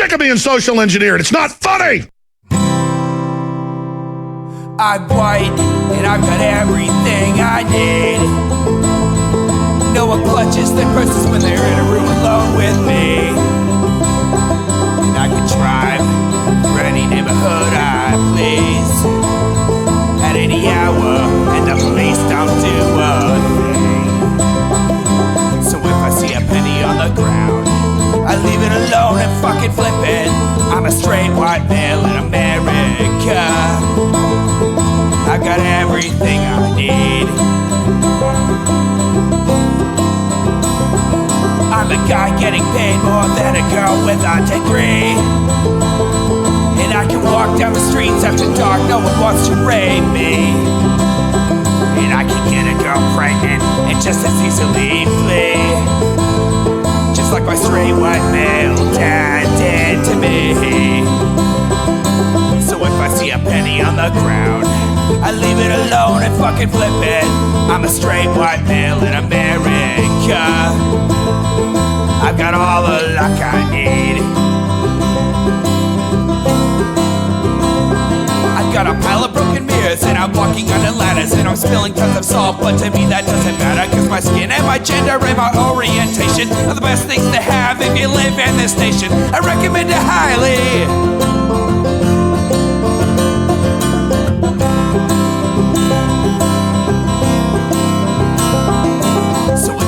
sick of being social engineered. It's not funny. I'm white, and I've got everything I need. No one clutches their purses when they're in a room alone with me. And I can drive for any neighborhood I please at any hour, and the police don't do a thing. So if I see a penny on the ground, I leave it alone and fucking flip it. I'm a straight white male in America. I got everything I need. I'm a guy getting paid more than a girl with a degree. And I can walk down the streets after dark, no one wants to rape me. And I can get a girl pregnant and just as easily flee. Just like my straight white male dad did to me. So if I see a penny on the ground, I leave it alone and fucking flip it. I'm a straight white male in America. I've got all the luck I need. I've got a pile of broken mirrors and I'm walking under ladders and I'm spilling tons of salt, but to me that doesn't matter, cause my skin and my gender and my orientation are the best things to have if you live in this nation. I recommend it highly.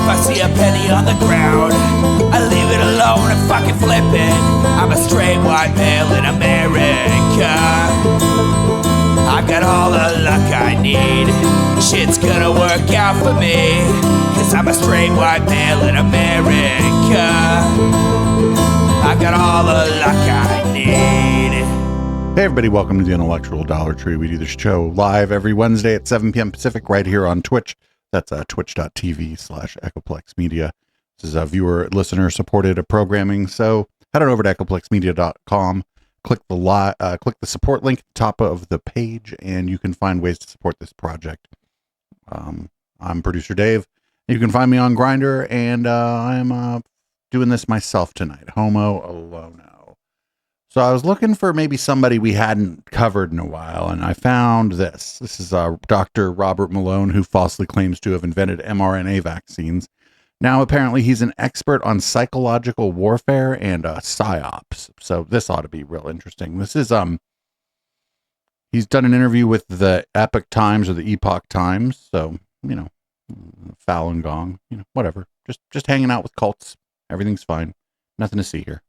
If I see a penny on the ground, I leave it alone and fucking flip it. I'm a straight white male in America. I've got all the luck I need. Shit's gonna work out for me, cause I'm a straight white male in America. I've got all the luck I need. Hey everybody, welcome to the Intellectual Dollar Tree. We do this show live every Wednesday at 7 p.m. Pacific right here on Twitch. That's twitch.tv/Echoplex Media. This is a viewer, listener supported programming. So head on over to echoplexmedia.com, click the support link at the top of the page, and you can find ways to support this project. I'm producer Dave. You can find me on Grindr, and I'm doing this myself tonight. Homo Alono. So I was looking for maybe somebody we hadn't covered in a while, and I found this. This is Dr. Robert Malone, who falsely claims to have invented mRNA vaccines. Now, apparently, he's an expert on psychological warfare and psyops. So this ought to be real interesting. This is he's done an interview with the Epoch Times or the Epoch Times. So, you know, Falun Gong, you know, whatever. Just hanging out with cults. Everything's fine. Nothing to see here.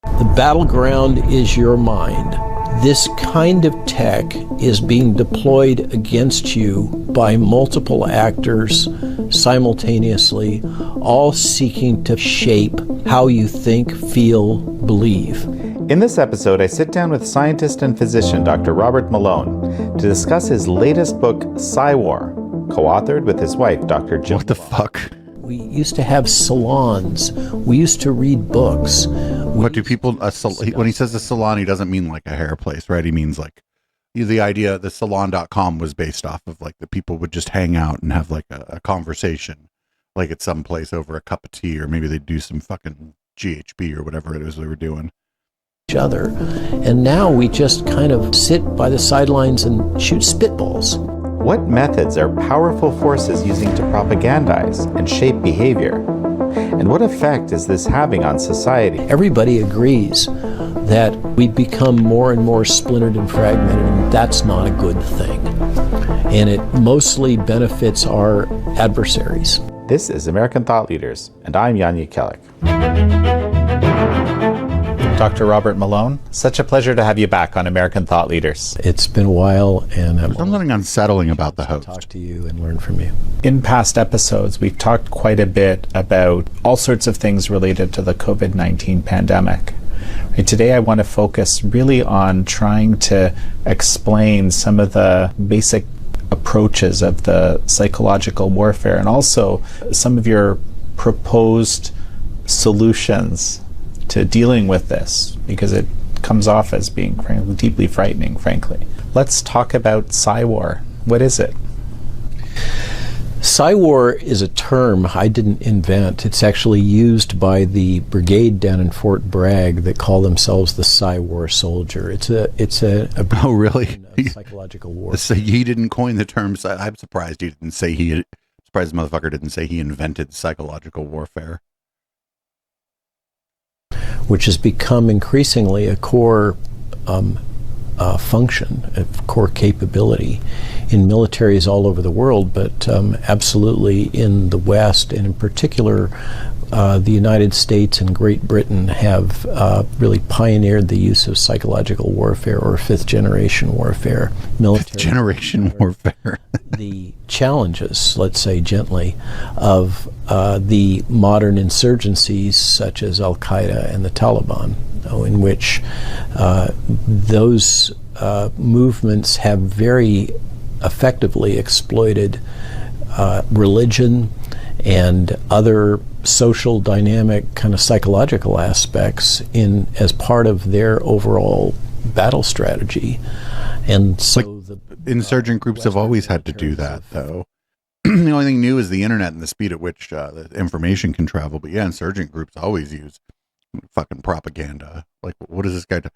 The battleground is your mind. This kind of tech is being deployed against you by multiple actors simultaneously, all seeking to shape how you think, feel, believe. In this episode, I sit down with scientist and physician Dr. Robert Malone to discuss his latest book, Psywar, co-authored with his wife, Dr. Jill. What the fuck? We used to have salons. We used to read books. What do people, when he says a salon, he doesn't mean like a hair place, right? He means like the idea, the salon.com was based off of like the people would just hang out and have like a conversation, like at some place over a cup of tea, or maybe they'd do some fucking GHB or whatever it is they were doing. Each other. And now we just kind of sit by the sidelines and shoot spitballs. What methods are powerful forces using to propagandize and shape behavior? And what effect is this having on society? Everybody agrees that we've become more and more splintered and fragmented, and that's not a good thing. And it mostly benefits our adversaries. This is American Thought Leaders, and I'm Yanya Kellick. Dr. Robert Malone, such a pleasure to have you back on American Thought Leaders. It's been a while, and There's something unsettling about the host. Talk to you and learn from you. In past episodes, we've talked quite a bit about all sorts of things related to the COVID-19 pandemic. Right, today I want to focus really on trying to explain some of the basic approaches of the psychological warfare and also some of your proposed solutions to dealing with this, because it comes off as being deeply frightening, frankly. Let's talk about Psywar. What is it? Psy-war is a term I didn't invent. It's actually used by the brigade down in Fort Bragg that call themselves the Psy-war soldier. It's a Oh, really? psychological warfare. So he didn't coin the term. I'm surprised he didn't say surprised the motherfucker didn't say he invented psychological warfare. Which has become increasingly a core function, a core capability in militaries all over the world, but absolutely in the West, and in particular the United States and Great Britain have really pioneered the use of psychological warfare, or fifth-generation warfare. Fifth-generation warfare. The challenges, let's say gently, of the modern insurgencies such as Al-Qaeda and the Taliban, in which those movements have very effectively exploited religion and other social dynamic kind of psychological aspects as part of their overall battle strategy. And so insurgent groups have always had to do that, though. The only thing new is the internet and the speed at which the information can travel. But yeah, insurgent groups always use fucking propaganda. Like, what is this guy do?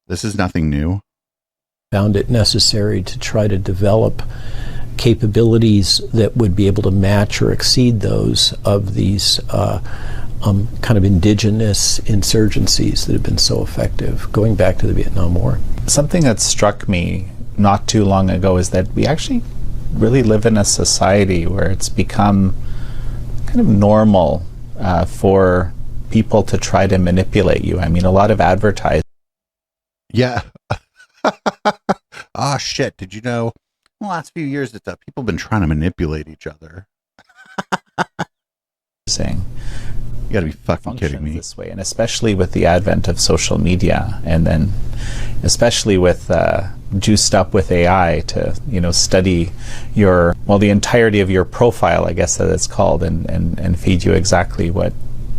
This is nothing new. Found it necessary to try to develop capabilities that would be able to match or exceed those of these kind of indigenous insurgencies that have been so effective, going back to the Vietnam War. Something that struck me not too long ago is that we actually really live in a society where it's become kind of normal for people to try to manipulate you. I mean, a lot of advertising. Yeah. Oh, shit. Did you know in the last few years that people have been trying to manipulate each other? Saying, you gotta be fucking kidding me. This way, and especially with the advent of social media, and then especially with juiced up with AI to study the entirety of your profile, I guess that it's called, and feed you exactly what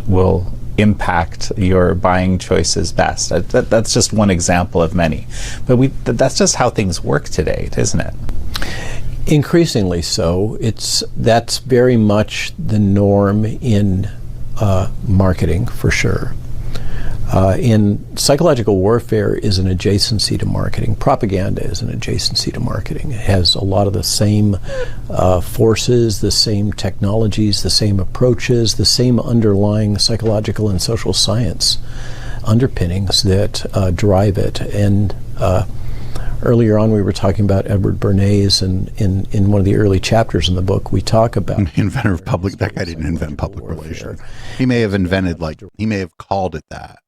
will impact your buying choices best. That's just one example of many, but that's just how things work today, isn't it? Increasingly so. That's very much the norm in marketing, for sure. In psychological warfare is an adjacency to marketing. Propaganda is an adjacency to marketing. It has a lot of the same forces, the same technologies, the same approaches, the same underlying psychological and social science underpinnings that drive it. And earlier on we were talking about Edward Bernays, and in one of the early chapters in the book we talk about the inventor of public. That guy didn't invent public relations. He may have invented, he may have called it that,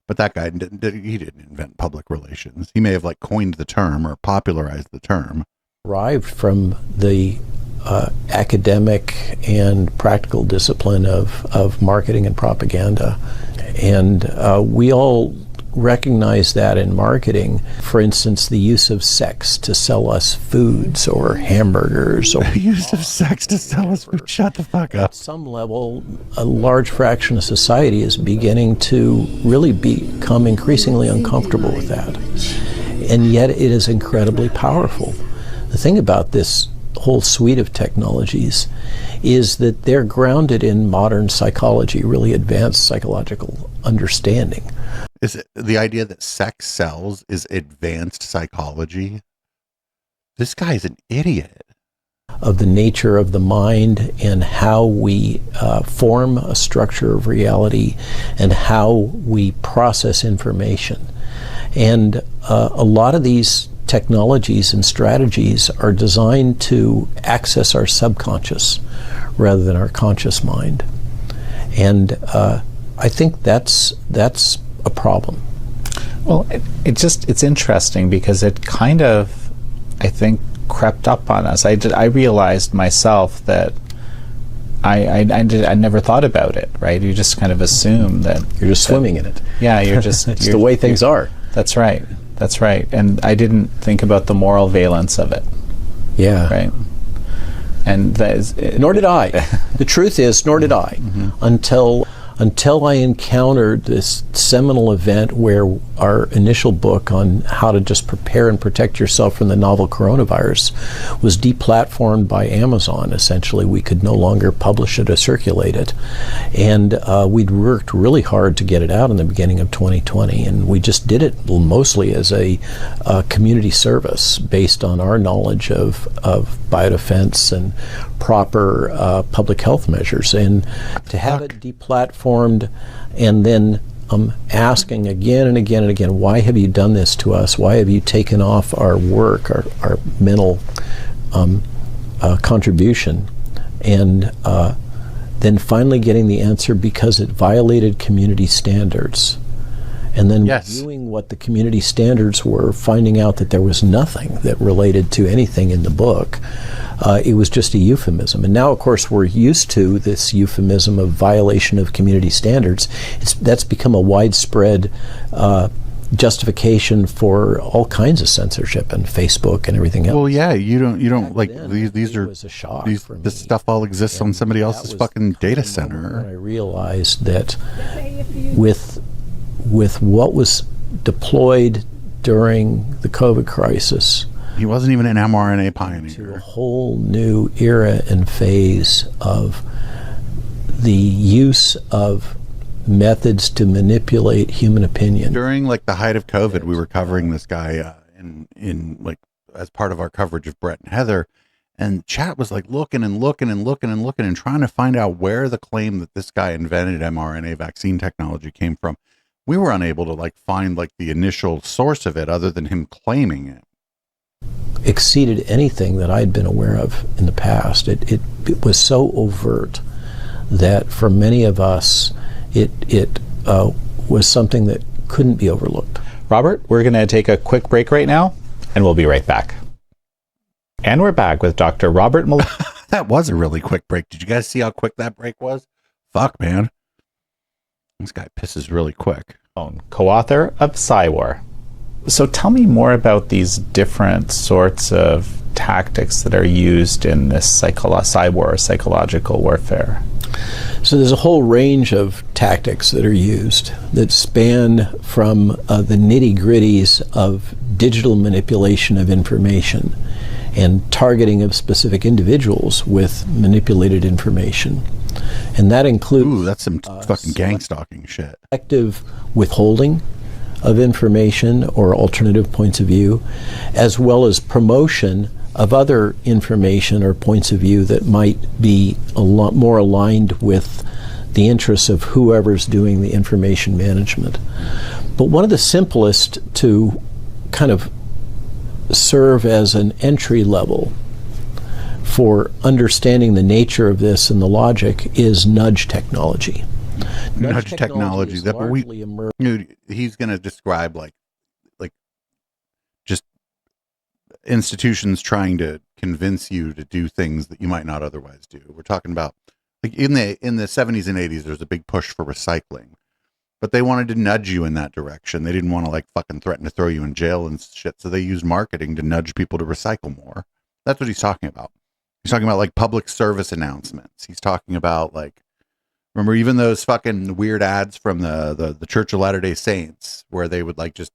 but that guy didn't invent public relations. He may have coined the term or popularized the term. Derived from the academic and practical discipline of marketing and propaganda, and we all recognize that in marketing. For instance, the use of sex to sell us foods or hamburgers. Or the use of sex to sell us food. Shut the fuck up. At some level, a large fraction of society is beginning to really become increasingly uncomfortable with that. And yet it is incredibly powerful. The thing about this whole suite of technologies is that they're grounded in modern psychology, really advanced psychological understanding. Is it the idea that sex sells is advanced psychology? This guy's an idiot. Of the nature of the mind and how we form a structure of reality and how we process information. And a lot of these technologies and strategies are designed to access our subconscious rather than our conscious mind. And I think that's a problem. Well, it's interesting because it kind of, I think, crept up on us. I realized myself that I never thought about it, right? You just kind of assume that you're just swimming in it. Yeah, you're just it's the way things are. That's right. That's right. And I didn't think about the moral valence of it. Yeah. Right. And that is, nor did I. The truth is, nor did I, until until I encountered this seminal event where our initial book on how to just prepare and protect yourself from the novel coronavirus was deplatformed by Amazon. Essentially, we could no longer publish it or circulate it. And we'd worked really hard to get it out in the beginning of 2020, and we just did it mostly as a community service based on our knowledge of biodefense and proper public health measures. And to have it deplatformed and then asking again and again and again, why have you done this to us? Why have you taken off our work, our mental contribution? And then finally getting the answer because it violated community standards. And then reviewing what the community standards were, finding out that there was nothing that related to anything in the book. It was just a euphemism. And now, of course, we're used to this euphemism of violation of community standards. That's become a widespread justification for all kinds of censorship and Facebook and everything else. Well, yeah, you don't like these are was a shock for me. this stuff all exists on somebody else's fucking data center. When I realized that with what was deployed during the COVID crisis, He wasn't even an mRNA to a pioneer. whole new era and phase of the use of methods to manipulate human opinion. During like the height of COVID, we were covering this guy in like as part of our coverage of Brett and Heather, and chat was like looking and trying to find out where the claim that this guy invented mRNA vaccine technology came from. We were unable to like find like the initial source of it other than him claiming it. Exceeded anything that I'd been aware of in the past. It was so overt that for many of us, it was something that couldn't be overlooked. Robert, we're going to take a quick break right now, and we'll be right back. And we're back with Dr. Robert Malone. That was a really quick break. Did you guys see how quick that break was? Fuck, man. This guy pisses really quick. Co-author of Psywar. So tell me more about these different sorts of tactics that are used in this Psywar, psychological warfare. So there's a whole range of tactics that are used that span from the nitty-gritties of digital manipulation of information and targeting of specific individuals with manipulated information. And that includes... Ooh, that's some fucking gangstalking shit. Active withholding of information or alternative points of view, as well as promotion of other information or points of view that might be a lot more aligned with the interests of whoever's doing the information management. But one of the simplest to kind of serve as an entry level for understanding the nature of this and the logic is nudge technology. Nudge technology. is That, but largely emerged. dude, he's going to describe like just institutions trying to convince you to do things that you might not otherwise do. We're talking about like in the 70s and 80s, there's a big push for recycling, but they wanted to nudge you in that direction. They didn't want to like fucking threaten to throw you in jail and shit. So they used marketing to nudge people to recycle more. That's what he's talking about. He's talking about like public service announcements. He's talking about like, remember even those fucking weird ads from the Church of Latter-day Saints where they would like just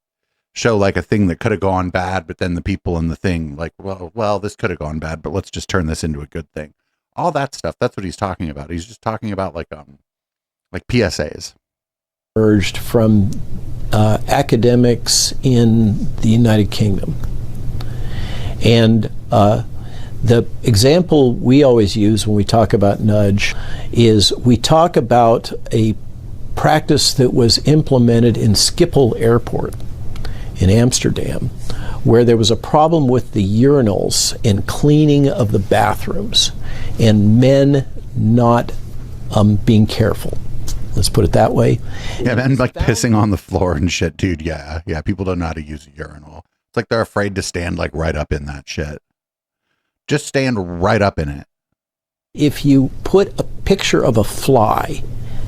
show like a thing that could have gone bad, but then the people in the thing like, well, this could have gone bad, but let's just turn this into a good thing. All that stuff. That's what he's talking about. He's just talking about like PSAs. Emerged from academics in the United Kingdom. And the example we always use when we talk about nudge is we talk about a practice that was implemented in Schiphol Airport in Amsterdam, where there was a problem with the urinals and cleaning of the bathrooms and men not being careful. Let's put it that way. Yeah, and like pissing on the floor and shit, dude. Yeah. People don't know how to use a urinal. It's like they're afraid to stand like right up in that shit. Just stand right up in it. If you put a picture of a fly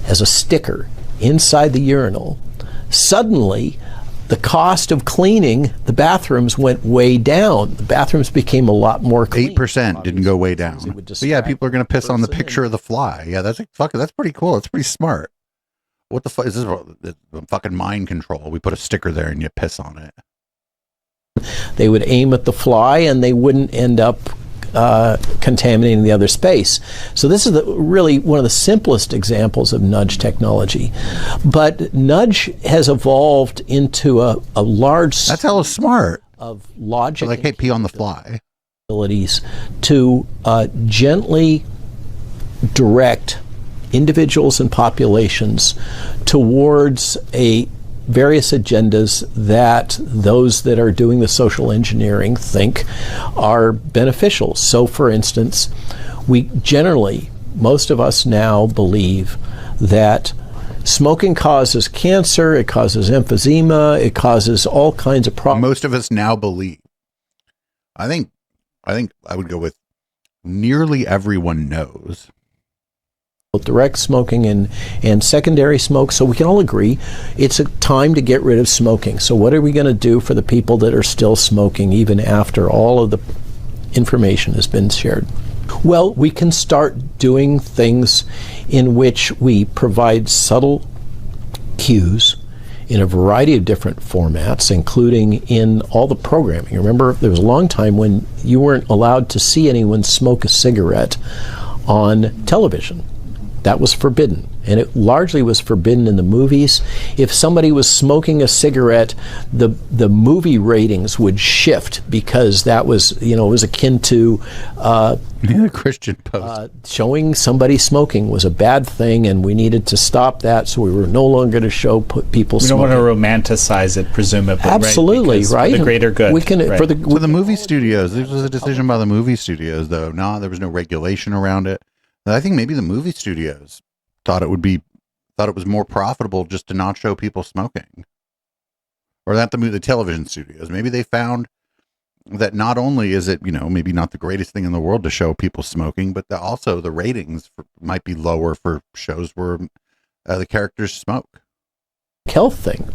as a sticker inside the urinal, suddenly the cost of cleaning the bathrooms went way down. The bathrooms became a lot more clean. 8% didn't go way down. But yeah, people are going to piss on the picture of the fly. Yeah, that's like, fuck it. That's pretty cool. That's pretty smart. What the fuck is this? Fucking mind control. We put a sticker there and you piss on it. They would aim at the fly and they wouldn't end up contaminating the other space. So this is really one of the simplest examples of nudge technology. But nudge has evolved into a large... That's hella smart. ...of logic... So they can't pee on the fly. ...abilities to gently direct individuals and populations towards various agendas that those that are doing the social engineering think are beneficial. So, for instance, we generally, most of us now believe that smoking causes cancer, it causes emphysema, it causes all kinds of problems. Most of us now believe. I think I would go with nearly everyone knows. Direct smoking and secondary smoke, so we can all agree it's a time to get rid of smoking. So what are we going to do for the people that are still smoking even after all of the information has been shared? Well, we can start doing things in which we provide subtle cues in a variety of different formats, including in all the programming. Remember, there was a long time when you weren't allowed to see anyone smoke a cigarette on television. That was forbidden, and it largely was forbidden in the movies. If somebody was smoking a cigarette, the movie ratings would shift because that was, it was akin to Christian Post. Showing somebody smoking was a bad thing, and we needed to stop that, so we were no longer to show people smoking. We don't want to romanticize it, presumably. Absolutely, right? For the greater good. We can, right. for the movie studios, there was a decision by the movie studios, though. No, there was no regulation around it. I think maybe the movie studios thought it was more profitable just to not show people smoking, or that the television studios. Maybe they found that not only is it maybe not the greatest thing in the world to show people smoking, but also the ratings might be lower for shows where the characters smoke. Health thing,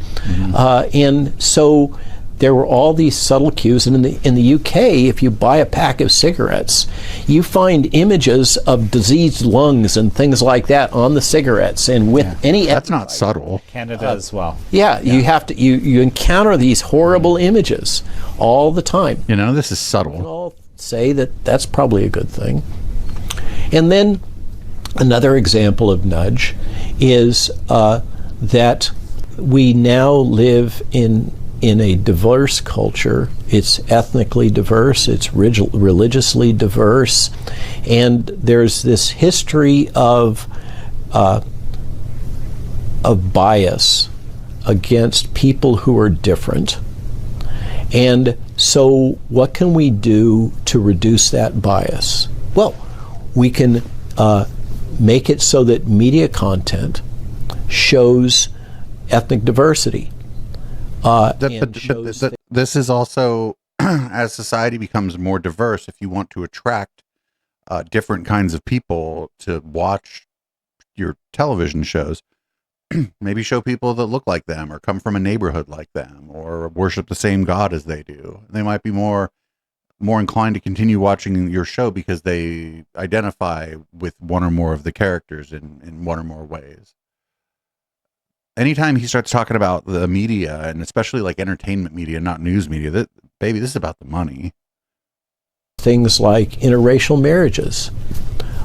and so there were all these subtle cues, and in the UK, if you buy a pack of cigarettes, you find images of diseased lungs and things like that on the cigarettes, and with any that's not subtle. Canada as well. Yeah, you have to you encounter these horrible images all the time. This is subtle. We can all say that that's probably a good thing. And then another example of nudge is that we now live in a diverse culture. It's ethnically diverse, it's religiously diverse, and there's this history of bias against people who are different. And so what can we do to reduce that bias? Well, we can make it so that media content shows ethnic diversity. This is also, as society becomes more diverse, if you want to attract different kinds of people to watch your television shows, maybe show people that look like them or come from a neighborhood like them or worship the same God as they do. They might be more inclined to continue watching your show because they identify with one or more of the characters in one or more ways. Anytime he starts talking about the media, and especially like entertainment media, not news media, this is about the money. Things like interracial marriages,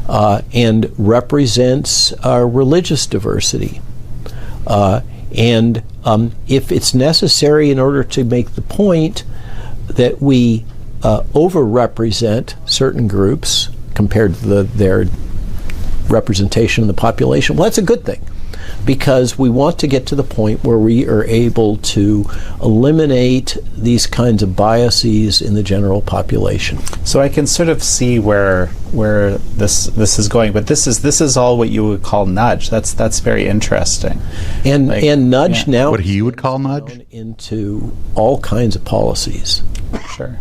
and represents religious diversity. And if it's necessary in order to make the point that we over-represent certain groups compared to their representation in the population, well, that's a good thing. Because we want to get to the point where we are able to eliminate these kinds of biases in the general population. So I can sort of see where this is going, but this is all what you would call nudge. That's very interesting. And nudge now what he would call nudge into all kinds of policies. Sure.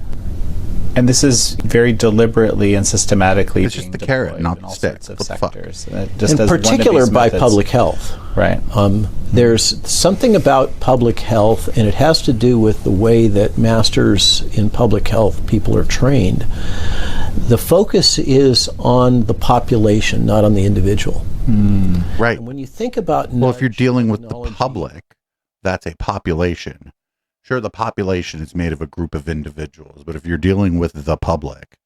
And this is very deliberately and systematically. It's just the carrot, not the stick. Sorts of sectors. In particular, by public health. Right. There's something about public health, and it has to do with the way that masters in public health people are trained. The focus is on the population, not on the individual. Right. And when you think about Well, if you're nudge dealing with the technology, public, that's a population. Sure, the population is made of a group of individuals, but if you're dealing with the public,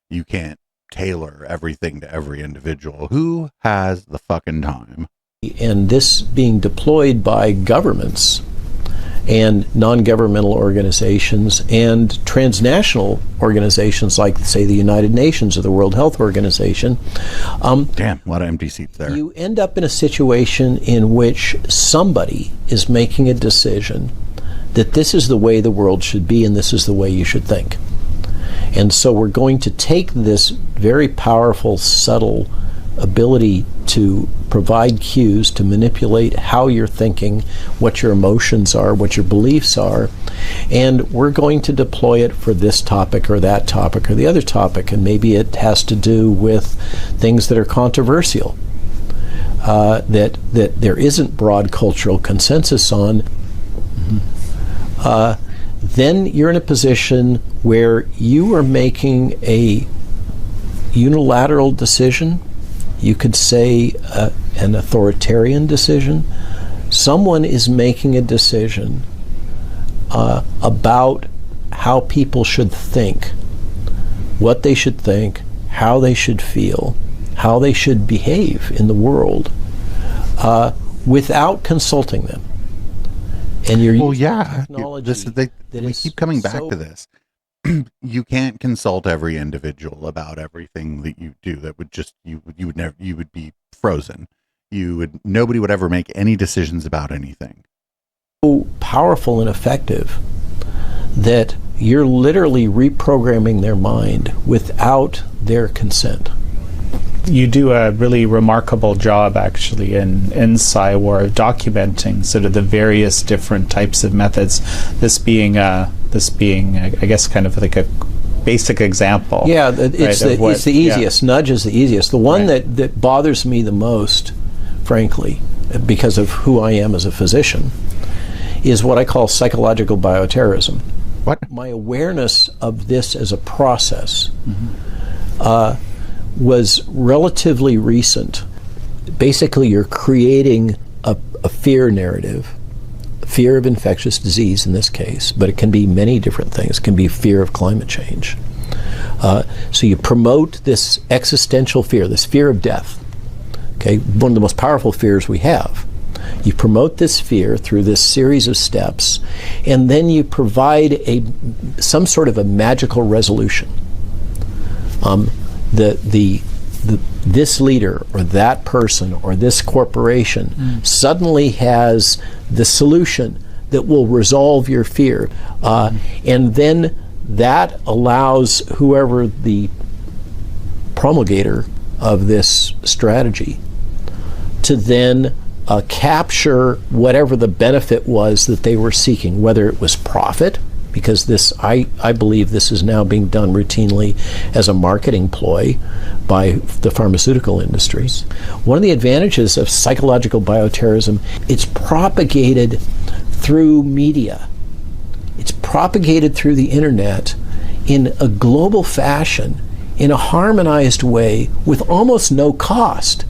you can't tailor everything to every individual. Who has the fucking time? and this being deployed by governments and non-governmental organizations and transnational organizations like, say, the United Nations or the World Health Organization, Damn, a lot of empty seats there. you end up in a situation in which somebody is making a decision that this is the way the world should be and this is the way you should think. And so we're going to take this very powerful, subtle ability to provide cues to manipulate how you're thinking, what your emotions are, what your beliefs are, and we're going to deploy it for this topic or that topic or the other topic, and maybe it has to do with things that are controversial, that there isn't broad cultural consensus on. Then you're in a position where you are making a unilateral decision. You could say an authoritarian decision. Someone is making a decision about how people should think, what they should think, how they should feel, how they should behave in the world, without consulting them. And you're using technology we keep coming back to this. You can't consult every individual about everything that you do. That would just you would be frozen. Nobody would ever make any decisions about anything. So powerful and effective that you're literally reprogramming their mind without their consent. You do a really remarkable job, actually, in Scywar documenting sort of the various different types of methods. This being, I guess, kind of like a basic example. Yeah, it's the easiest. Yeah. Nudge is the easiest. The one that bothers me the most, frankly, because of who I am as a physician, is what I call psychological bioterrorism. What? My awareness of this as a process. Was relatively recent. Basically, you're creating a fear narrative, fear of infectious disease in this case, but it can be many different things. It can be fear of climate change. So you promote this existential fear, this fear of death. Okay, one of the most powerful fears we have. You promote this fear through this series of steps, and then you provide some sort of a magical resolution. This leader or that person or this corporation suddenly has the solution that will resolve your fear, and then that allows whoever the promulgator of this strategy to then capture whatever the benefit was that they were seeking, whether it was profit, because this, I believe this is now being done routinely as a marketing ploy by the pharmaceutical industries. One of the advantages of psychological bioterrorism, it's propagated through media. It's propagated through the internet in a global fashion, in a harmonized way, with almost no cost.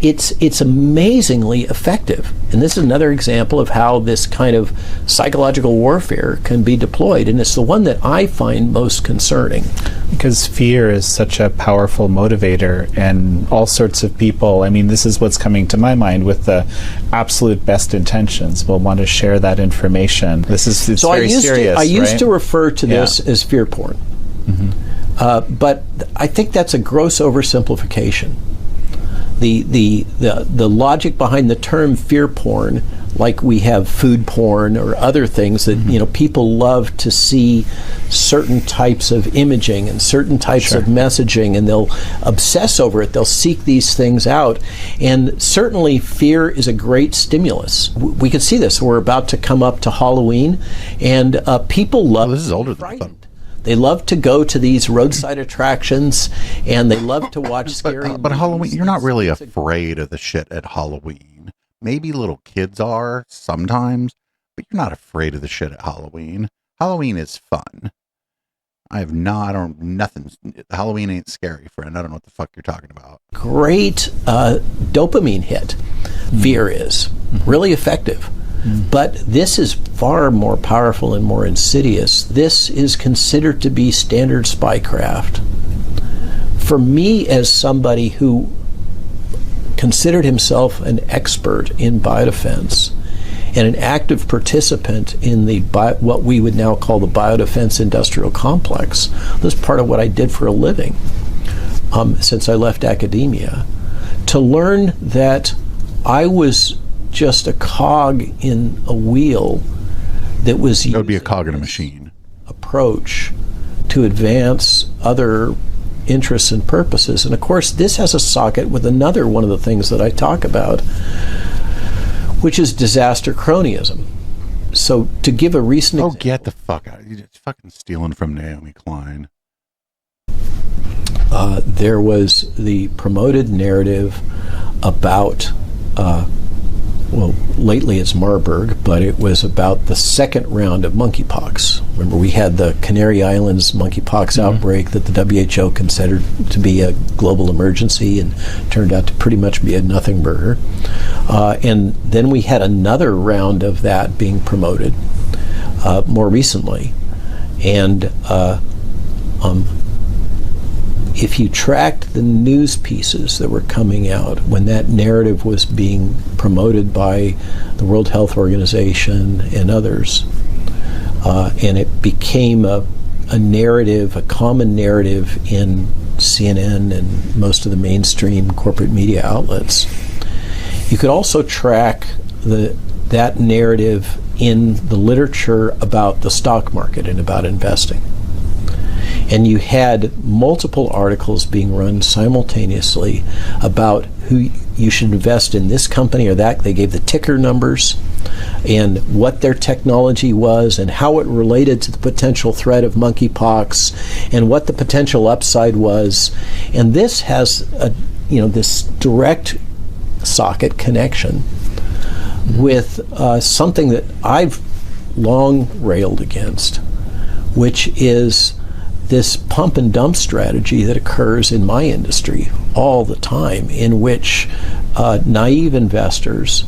It's amazingly effective. And this is another example of how this kind of psychological warfare can be deployed. And it's the one that I find most concerning. Because fear is such a powerful motivator, and all sorts of people, I mean, this is what's coming to my mind, with the absolute best intentions will want to share that information. It's so very serious. I used to refer to this as fear porn. But I think that's a gross oversimplification. The logic behind the term fear porn, like we have food porn or other things that people love to see certain types of imaging and certain types of messaging, and they'll obsess over it. They'll seek these things out, and certainly fear is a great stimulus. We can see this. We're about to come up to Halloween, and people love. This is older than I thought. They love to go to these roadside attractions, and they love to watch scary movies. But Halloween, you're not really afraid of the shit at Halloween. Maybe little kids are sometimes, but you're not afraid of the shit at Halloween. Halloween is fun. I have not. I don't. Nothing. Halloween ain't scary, friend. I don't know what the fuck you're talking about. Great dopamine hit. Fear is really effective. But this is far more powerful and more insidious. This is considered to be standard spycraft. For me, as somebody who considered himself an expert in biodefense and an active participant in the what we would now call the biodefense industrial complex, this is part of what I did for a living since I left academia, to learn that I was just a cog in a wheel that was That would be a cog in a machine. Approach to advance other interests and purposes. And of course, this has a socket with another one of the things that I talk about, which is disaster cronyism. So to give a recent example, get the fuck out. You're just fucking stealing from Naomi Klein. There was the promoted narrative about lately it's Marburg, but it was about the second round of monkeypox. Remember, we had the Canary Islands monkeypox outbreak that the WHO considered to be a global emergency and turned out to pretty much be a nothing burger. And then we had another round of that being promoted more recently. And if you tracked the news pieces that were coming out when that narrative was being promoted by the World Health Organization and others, and it became a narrative, a common narrative in CNN and most of the mainstream corporate media outlets, you could also track that narrative in the literature about the stock market and about investing. And you had multiple articles being run simultaneously about who you should invest in, this company or that. They gave the ticker numbers and what their technology was and how it related to the potential threat of monkeypox and what the potential upside was. And this has this direct socket connection with something that I've long railed against, which is this pump and dump strategy that occurs in my industry all the time, in which naive investors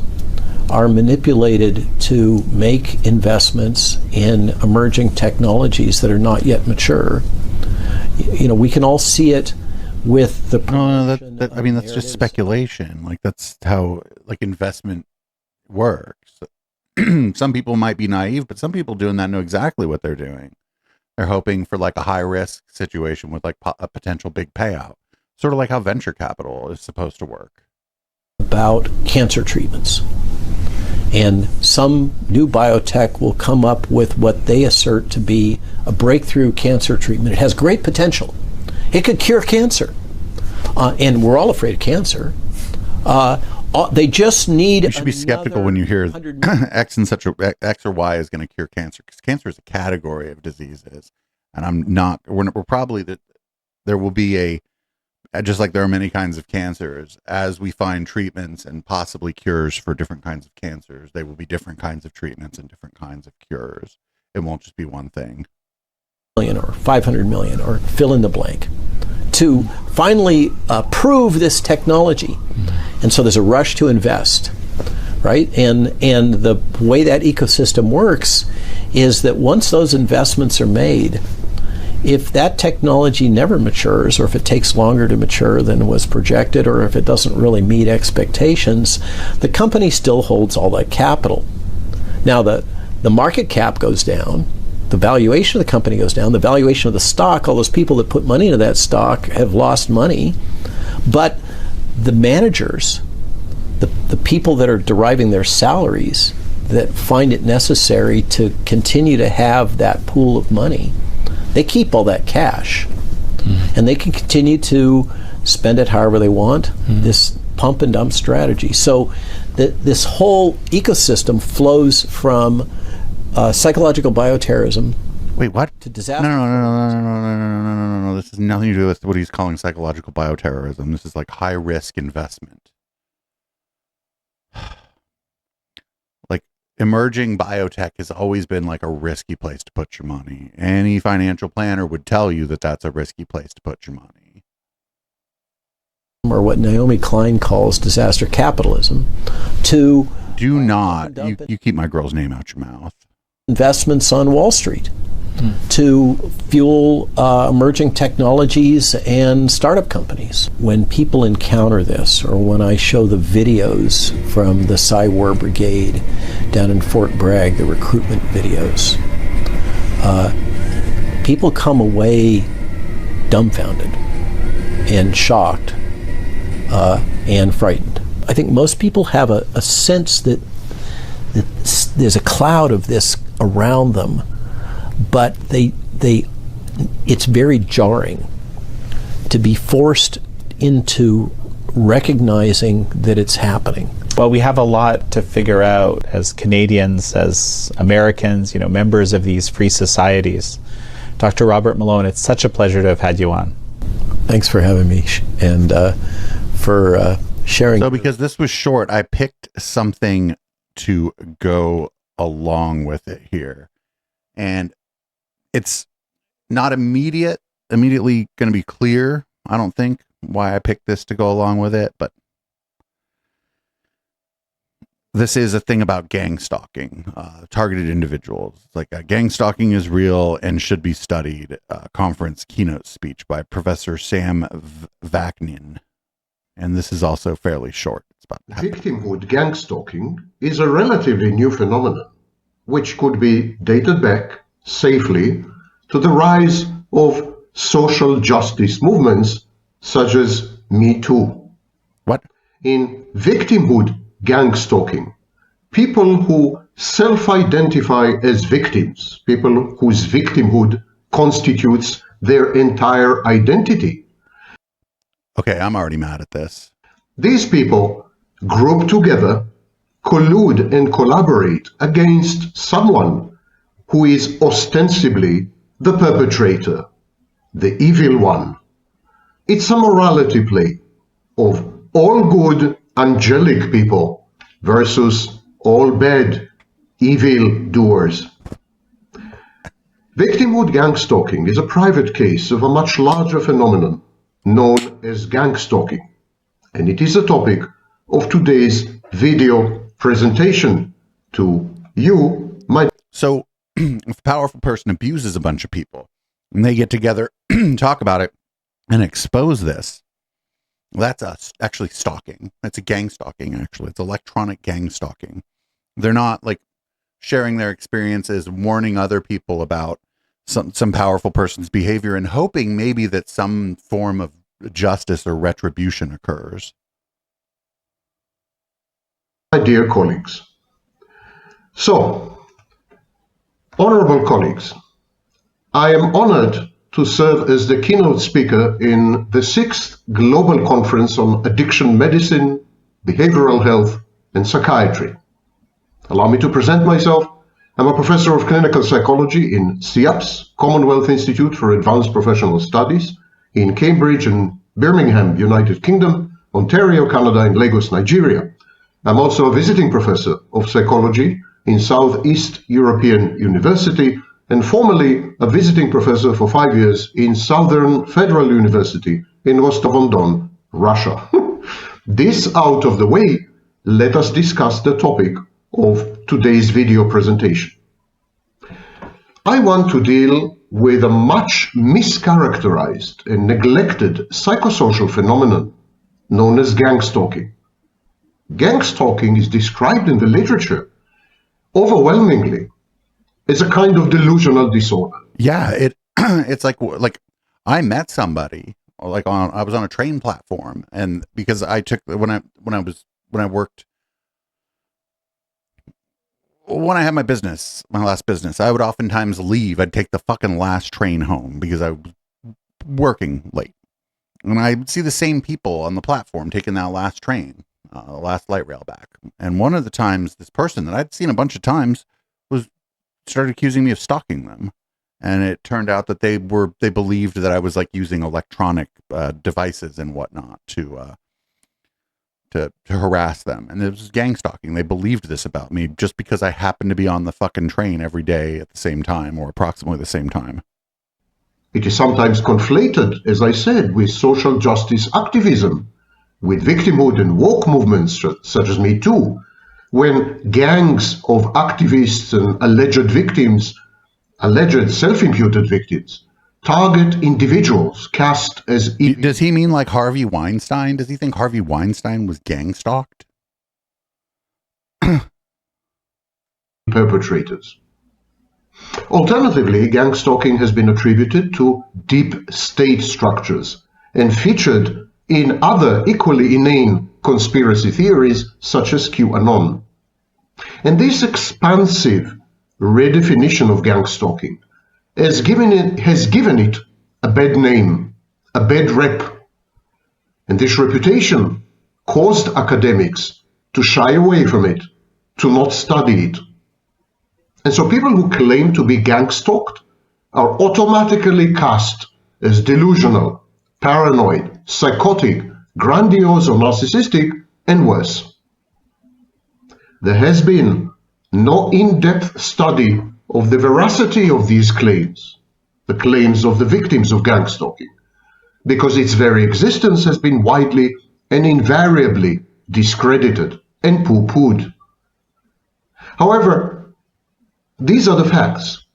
are manipulated to make investments in emerging technologies that are not yet mature. We can all see it with the that's just speculation. Like, that's how investment works. Some people might be naive, but some people doing that know exactly what they're doing. They're hoping for a high risk situation with a potential big payout, sort of like how venture capital is supposed to work. About cancer treatments. And some new biotech will come up with what they assert to be a breakthrough cancer treatment. It has great potential. It could cure cancer. And we're all afraid of cancer. They just need. You should be skeptical when you hear X or Y is going to cure cancer, because cancer is a category of diseases, and I'm not. We're probably that there will be just like there are many kinds of cancers. As we find treatments and possibly cures for different kinds of cancers, there will be different kinds of treatments and different kinds of cures. It won't just be one thing. Million or 500 million or fill in the blank to finally prove this technology. And so there's a rush to invest, right? And the way that ecosystem works is that once those investments are made, if that technology never matures, or if it takes longer to mature than was projected, or if it doesn't really meet expectations, the company still holds all that capital. Now the market cap goes down, the valuation of the company goes down, the valuation of the stock, all those people that put money into that stock have lost money, but the managers, the people that are deriving their salaries, that find it necessary to continue to have that pool of money, they keep all that cash. And they can continue to spend it however they want, this pump and dump strategy. So this whole ecosystem flows from psychological bioterrorism. Wait, what? To disaster. No. This has nothing to do with what he's calling psychological bioterrorism. This is high risk investment. emerging biotech has always been like a risky place to put your money. Any financial planner would tell you that that's a risky place to put your money. Or what Naomi Klein calls disaster capitalism, to do not, you keep my girl's name out your mouth, investments on Wall Street to fuel emerging technologies and startup companies. When people encounter this, or when I show the videos from the Psy-War Brigade down in Fort Bragg, the recruitment videos, people come away dumbfounded and shocked and frightened. I think most people have a sense that there's a cloud of this around them, but it's very jarring to be forced into recognizing that it's happening. Well, we have a lot to figure out as Canadians, as Americans, members of these free societies. Dr. Robert Malone, it's such a pleasure to have had you on. Thanks for having me, and for sharing. So because this was short, I picked something to go along with it here. And it's not immediately going to be clear, I don't think, why I picked this to go along with it, but this is a thing about gang stalking, targeted individuals. Like gang stalking is real and should be studied. Conference keynote speech by Professor Sam Vaknin. And this is also fairly short. It's about victimhood gang stalking is a relatively new phenomenon, which could be dated back safely to the rise of social justice movements such as Me Too. What? In victimhood gang stalking, people who self-identify as victims, people whose victimhood constitutes their entire identity. Okay, I'm already mad at this. These people group together, collude and collaborate against someone who is ostensibly the perpetrator, the evil one. It's a morality play of all good, angelic people versus all bad, evil doers. Victimhood gang stalking is a private case of a much larger phenomenon known as gang stalking, and it is a topic of today's video presentation to you, my... So if a powerful person abuses a bunch of people and they get together, talk about it, and expose this, that's actually stalking. That's a gang stalking, actually. It's electronic gang stalking. They're not like sharing their experiences, warning other people about some powerful person's behavior and hoping maybe that some form of justice or retribution occurs. My dear colleagues. So, honorable colleagues, I am honored to serve as the keynote speaker in the 6th Global Conference on Addiction Medicine, Behavioral Health, and Psychiatry. Allow me to present myself. I'm a professor of clinical psychology in CIAPS, Commonwealth Institute for Advanced Professional Studies, in Cambridge and Birmingham, United Kingdom, Ontario, Canada, and Lagos, Nigeria. I'm also a visiting professor of psychology in Southeast European University and formerly a visiting professor for 5 years in Southern Federal University in Rostov-on-Don, Russia. This out of the way, let us discuss the topic of today's video presentation. I want to deal with a much mischaracterized and neglected psychosocial phenomenon known as gang stalking. Gang stalking is described in the literature overwhelmingly as a kind of delusional disorder. Yeah, it's like I met somebody like I was on a train platform, and because I took when I had my business, my last business, I would oftentimes leave. I'd take the fucking last train home because I was working late. And I'd see the same people on the platform taking that last train, last light rail back. And one of the times, this person that I'd seen a bunch of times started accusing me of stalking them. And it turned out that they believed that I was like using electronic devices and whatnot to to harass them. And it was gang stalking. They believed this about me just because I happened to be on the fucking train every day at the same time, or approximately the same time. It is sometimes conflated, as I said, with social justice activism, with victimhood and woke movements such as Me Too, when gangs of activists and alleged victims, alleged self-imputed victims, target individuals cast as evil. Does he mean like Harvey Weinstein? Does he think Harvey Weinstein was gang stalked? Perpetrators. Alternatively, gang stalking has been attributed to deep state structures and featured in other equally inane conspiracy theories such as QAnon. And this expansive redefinition of gang stalking has given it a bad name, a bad rep. And this reputation caused academics to shy away from it, to not study it. And so people who claim to be gang stalked are automatically cast as delusional, paranoid, psychotic, grandiose or narcissistic, and worse. There has been no in-depth study of the veracity of these claims, the claims of the victims of gang stalking, because its very existence has been widely and invariably discredited and poo-pooed. However, these are the facts.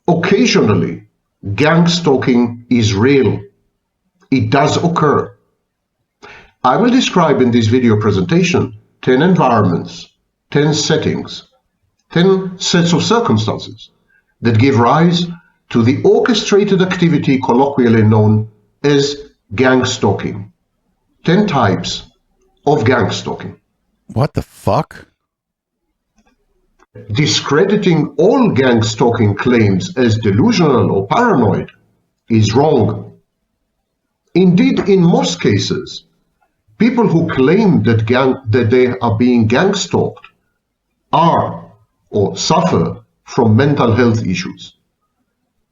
Occasionally, gang stalking is real. It does occur. I will describe in this video presentation 10 environments, 10 settings, 10 sets of circumstances that give rise to the orchestrated activity colloquially known as gang stalking. 10 types of gang stalking. What the fuck? Discrediting all gang stalking claims as delusional or paranoid is wrong. Indeed, in most cases, people who claim that they are being gang stalked are or suffer from mental health issues.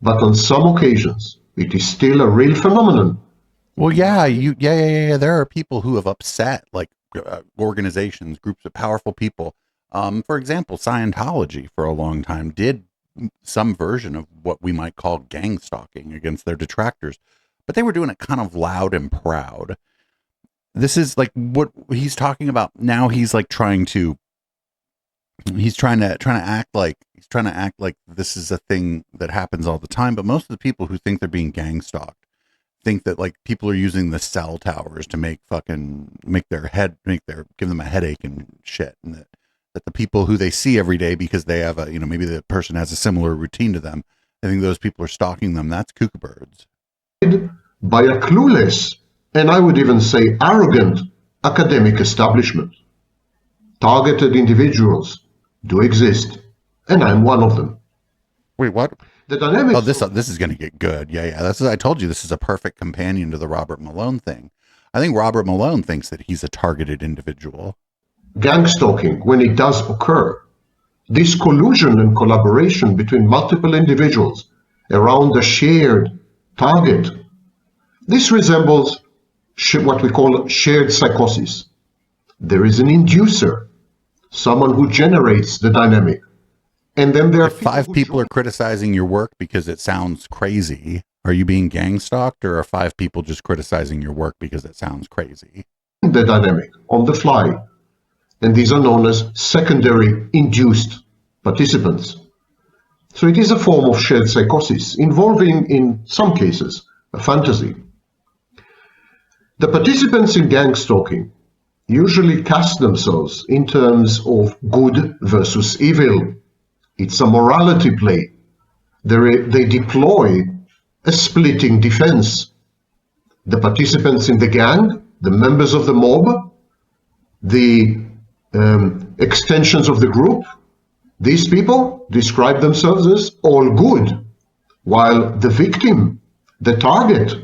But on some occasions, it is still a real phenomenon. Well, yeah, there are people who have upset like organizations, groups of powerful people. For example, Scientology for a long time did some version of what we might call gang stalking against their detractors, but they were doing it kind of loud and proud. This is like what he's talking about now. He's like trying to act like this is a thing that happens all the time. But most of the people who think they're being gang stalked think that like people are using the cell towers to give them a headache and shit, and that the people who they see every day because they have maybe the person has a similar routine to them, I think those people are stalking them. That's kookaburds. By a clueless, and I would even say arrogant, academic establishment. Targeted individuals do exist, and I'm one of them. Wait, what? The dynamics. Oh, this is going to get good. Yeah. I told you this is a perfect companion to the Robert Malone thing. I think Robert Malone thinks that he's a targeted individual. Gang stalking, when it does occur, this collusion and collaboration between multiple individuals around a shared target, this resembles what we call shared psychosis. There is an inducer, someone who generates the dynamic. And then there are if five people are criticizing your work because it sounds crazy, are you being gang stalked, or are 5 people just criticizing your work because it sounds crazy? The dynamic on the fly. And these are known as secondary induced participants. So it is a form of shared psychosis involving, in some cases, a fantasy. The participants in gang stalking usually cast themselves in terms of good versus evil. It's a morality play. They deploy a splitting defense. The participants in the gang, the members of the mob, the extensions of the group, these people describe themselves as all good, while the victim, the target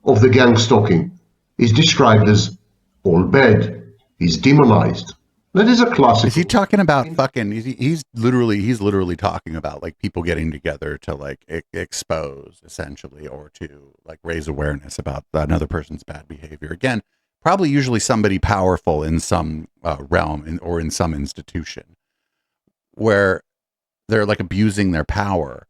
of the gang stalking, is described as all bad, is demonized. That is a classic. Is he talking about fucking? He's literally talking about like people getting together to like expose essentially, or to like raise awareness about another person's bad behavior. Again, probably usually somebody powerful in some realm or in some institution, where they're like abusing their power.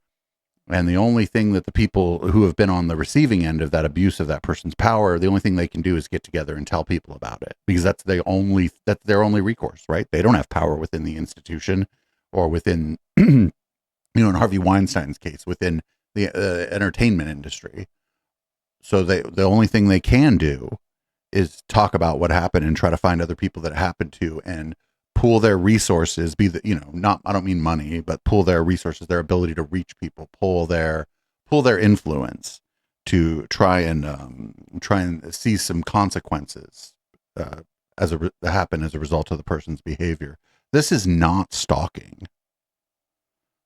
And the only thing that the people who have been on the receiving end of that abuse of that person's power, the only thing they can do is get together and tell people about it, because that's their only recourse, right? They don't have power within the institution or within, in Harvey Weinstein's case, within the entertainment industry. So the only thing they can do is talk about what happened and try to find other people that it happened to and pool their resources, I don't mean money, but pool their resources, their ability to reach people, pool their influence to try and see some consequences happen as a result of the person's behavior. This is not stalking.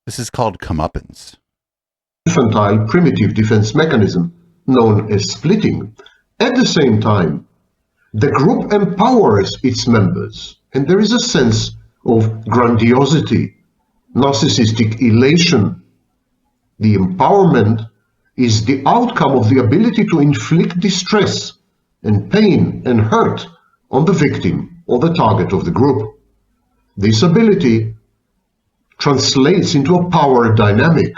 This is called comeuppance. Infantile primitive defense mechanism known as splitting. At the same time, the group empowers its members, and there is a sense of grandiosity, narcissistic elation. The empowerment is the outcome of the ability to inflict distress and pain and hurt on the victim or the target of the group. This ability translates into a power dynamic.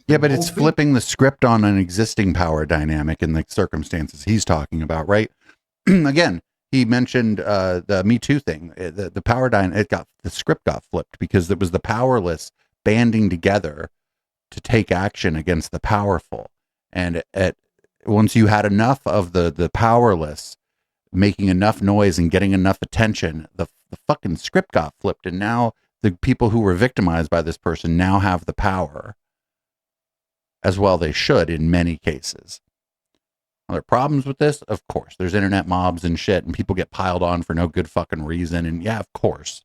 Yeah, but it's flipping the script on an existing power dynamic in the circumstances he's talking about, right? Again, he mentioned the Me Too thing. The power dynamic, the script got flipped because it was the powerless banding together to take action against the powerful. And once you had enough of the powerless making enough noise and getting enough attention, the fucking script got flipped, and now the people who were victimized by this person now have the power. As well they should in many cases. Are there problems with this? Of course. There's internet mobs and shit, and people get piled on for no good fucking reason. And yeah, of course.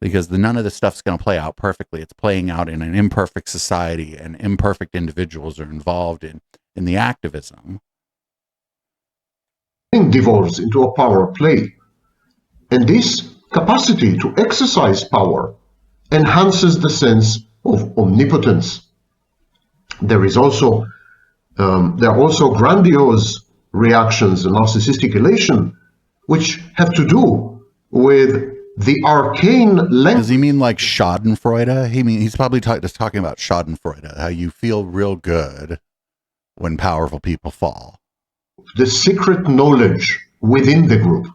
Because none of this stuff's going to play out perfectly. It's playing out in an imperfect society, and imperfect individuals are involved in the activism. Devolves into a power play. And this capacity to exercise power enhances the sense of omnipotence. There are also grandiose reactions and narcissistic elation, which have to do with the arcane length. Does he mean like Schadenfreude? He's probably just talking about Schadenfreude, how you feel real good when powerful people fall. The secret knowledge within the group,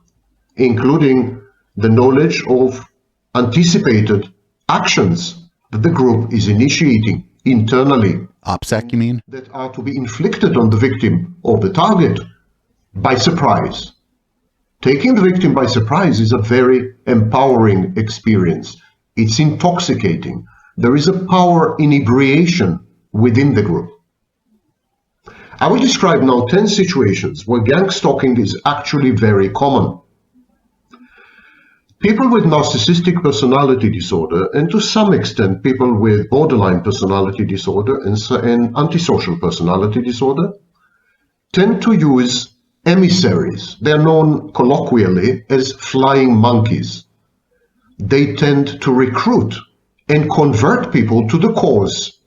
including the knowledge of anticipated actions that the group is initiating internally. OPSEC, you mean? That are to be inflicted on the victim or the target by surprise. Taking the victim by surprise is a very empowering experience. It's intoxicating. There is a power inebriation within the group. I will describe now 10 situations where gangstalking is actually very common. People with narcissistic personality disorder, and to some extent people with borderline personality disorder and antisocial personality disorder, tend to use emissaries. They're known colloquially as flying monkeys. They tend to recruit and convert people to the cause,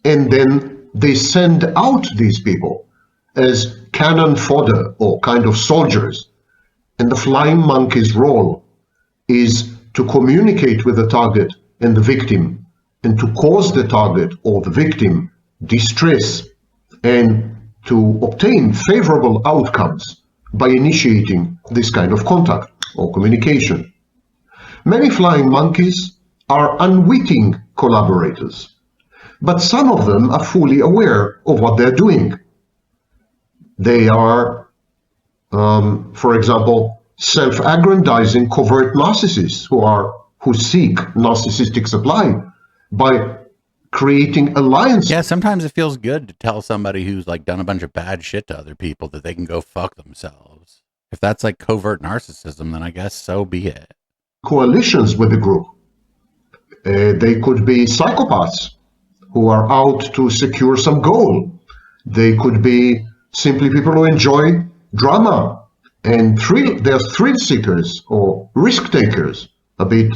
and then they send out these people as cannon fodder or kind of soldiers. And the flying monkey's role is to communicate with the target and the victim, and to cause the target or the victim distress, and to obtain favorable outcomes by initiating this kind of contact or communication. Many flying monkeys are unwitting collaborators, but some of them are fully aware of what they're doing. They are, for example, self-aggrandizing covert narcissists who seek narcissistic supply by creating alliances. Yeah, sometimes it feels good to tell somebody who's like done a bunch of bad shit to other people that they can go fuck themselves. If that's like covert narcissism, then I guess so be it. Coalitions with the group. They could be psychopaths who are out to secure some goal. They could be simply people who enjoy drama and they're thrill seekers or risk takers, a bit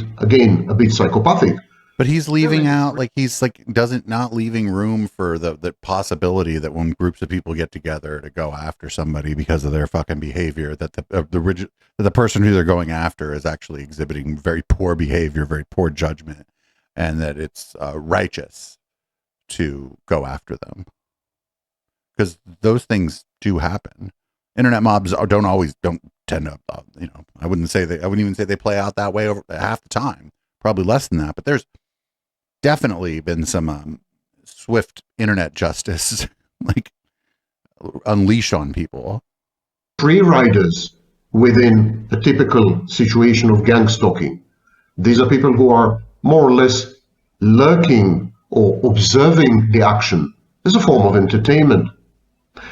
psychopathic. But he's leaving out, like, he's like, doesn't not leaving room for the possibility that when groups of people get together to go after somebody because of their fucking behavior, that the person who they're going after is actually exhibiting very poor behavior, very poor judgment, and that it's righteous to go after them. Because those things do happen. Internet mobs don't tend to, I wouldn't even say they play out that way over half the time, probably less than that, but there's definitely been some swift internet justice like unleashed on people. Free riders within a typical situation of gang stalking. These are people who are more or less lurking or observing the action as a form of entertainment.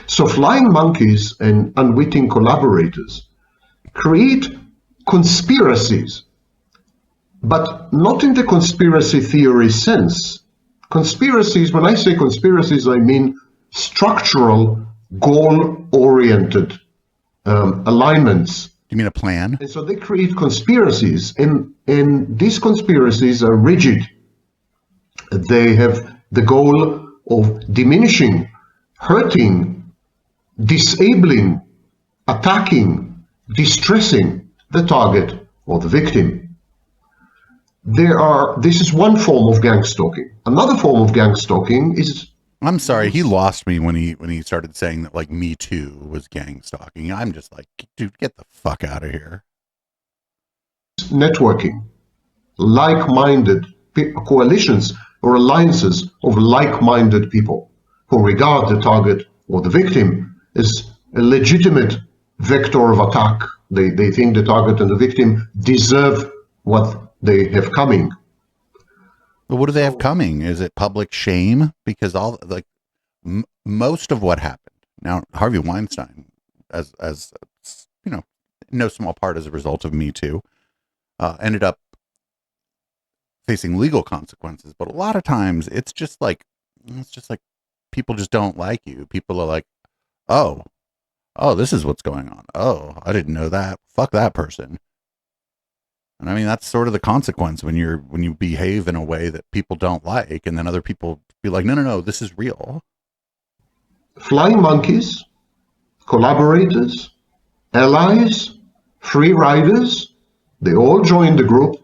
So flying monkeys and unwitting collaborators create conspiracies, but not in the conspiracy theory sense. Conspiracies, when I say conspiracies, I mean structural, goal-oriented alignments. You mean a plan? And so they create conspiracies, and these conspiracies are rigid. They have the goal of diminishing, hurting, disabling, attacking, distressing the target or the victim. This is one form of gang stalking. Another form of gang stalking is... I'm sorry, he lost me when he started saying that, like, Me Too was gang stalking. I'm just like, dude, get the fuck out of here. Networking, like-minded coalitions or alliances of like-minded people who regard the target or the victim as a legitimate vector of attack. They think the target and the victim deserve what they have coming. But what do they have coming? Is it public shame? Because most of what happened now, Harvey Weinstein, as you know, in no small part as a result of Me Too, ended up facing legal consequences. But a lot of times, it's just like people just don't like you. People are like, oh, this is what's going on. Oh, I didn't know that. Fuck that person. And I mean, that's sort of the consequence when you behave in a way that people don't like, and then other people be like, no, this is real. Flying monkeys, collaborators, allies, free riders, they all join the group.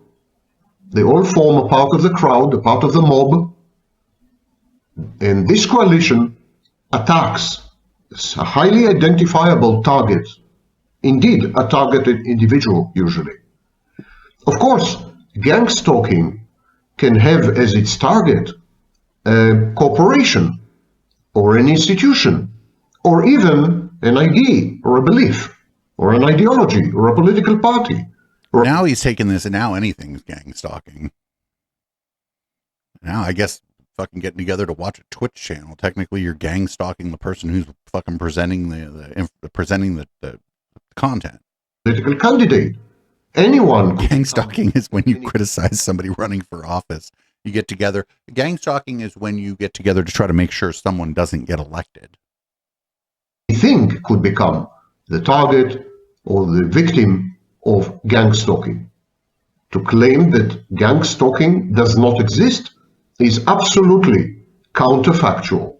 They all form a part of the crowd, a part of the mob. And this coalition attacks a highly identifiable target, indeed a targeted individual usually. Of course, gang stalking can have as its target a corporation or an institution or even an idea or a belief or an ideology or a political party. Now he's taking this, and now anything's gang stalking. Now I guess fucking getting together to watch a Twitch channel, technically you're gang stalking the person who's fucking presenting the content. Political candidate. Anyone. Gang stalking is when you criticize somebody running for office. You get together. Gang stalking is when you get together to try to make sure someone doesn't get elected. I think could become the target or the victim of gang stalking. To claim that gang stalking does not exist is absolutely counterfactual,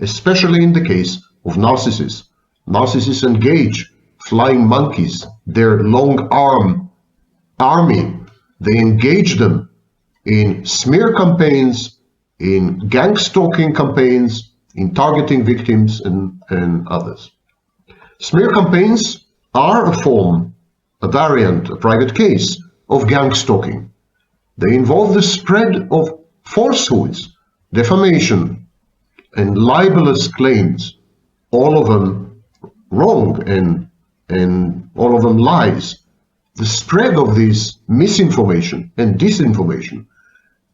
especially in the case of narcissists. Narcissists engage flying monkeys, their long army. They engage them in smear campaigns, in gang stalking campaigns, in targeting victims and others. Smear campaigns are a variant, a private case of gang stalking. They involve the spread of falsehoods, defamation, and libelous claims, all of them wrong and all of them lies. The spread of this misinformation and disinformation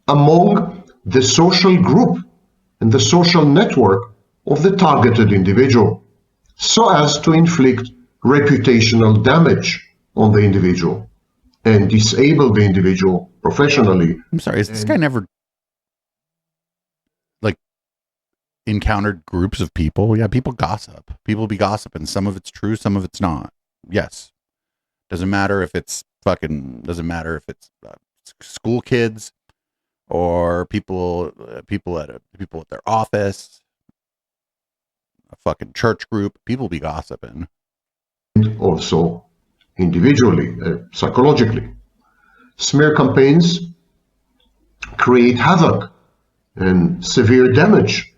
among the social group and the social network of the targeted individual, so as to inflict reputational damage on the individual and disable the individual professionally. I'm sorry, has this guy never encountered groups of people? Yeah, people gossip. People be gossiping. Some of it's true, some of it's not. Yes. Doesn't matter if it's school kids, or people at their office, a fucking church group. People be gossiping. Also individually, psychologically. Smear campaigns create havoc and severe damage,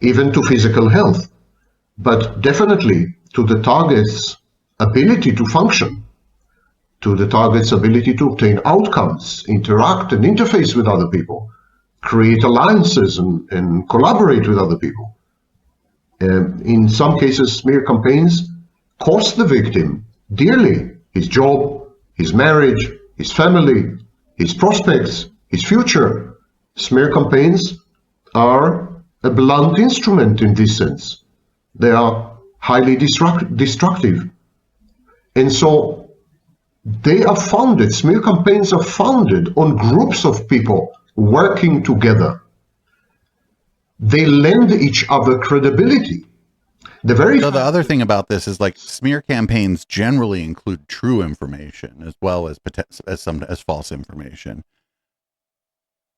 even to physical health, but definitely to the target's ability to function, to the target's ability to obtain outcomes, interact and interface with other people, create alliances and collaborate with other people. In some cases, smear campaigns cost the victim dearly: his job, his marriage, his family, his prospects, his future. Smear campaigns are a blunt instrument in this sense. They are highly destructive. And so they are founded, smear campaigns are founded on groups of people working together. They lend each other credibility. So the other thing about this is, like, smear campaigns generally include true information as well as false information.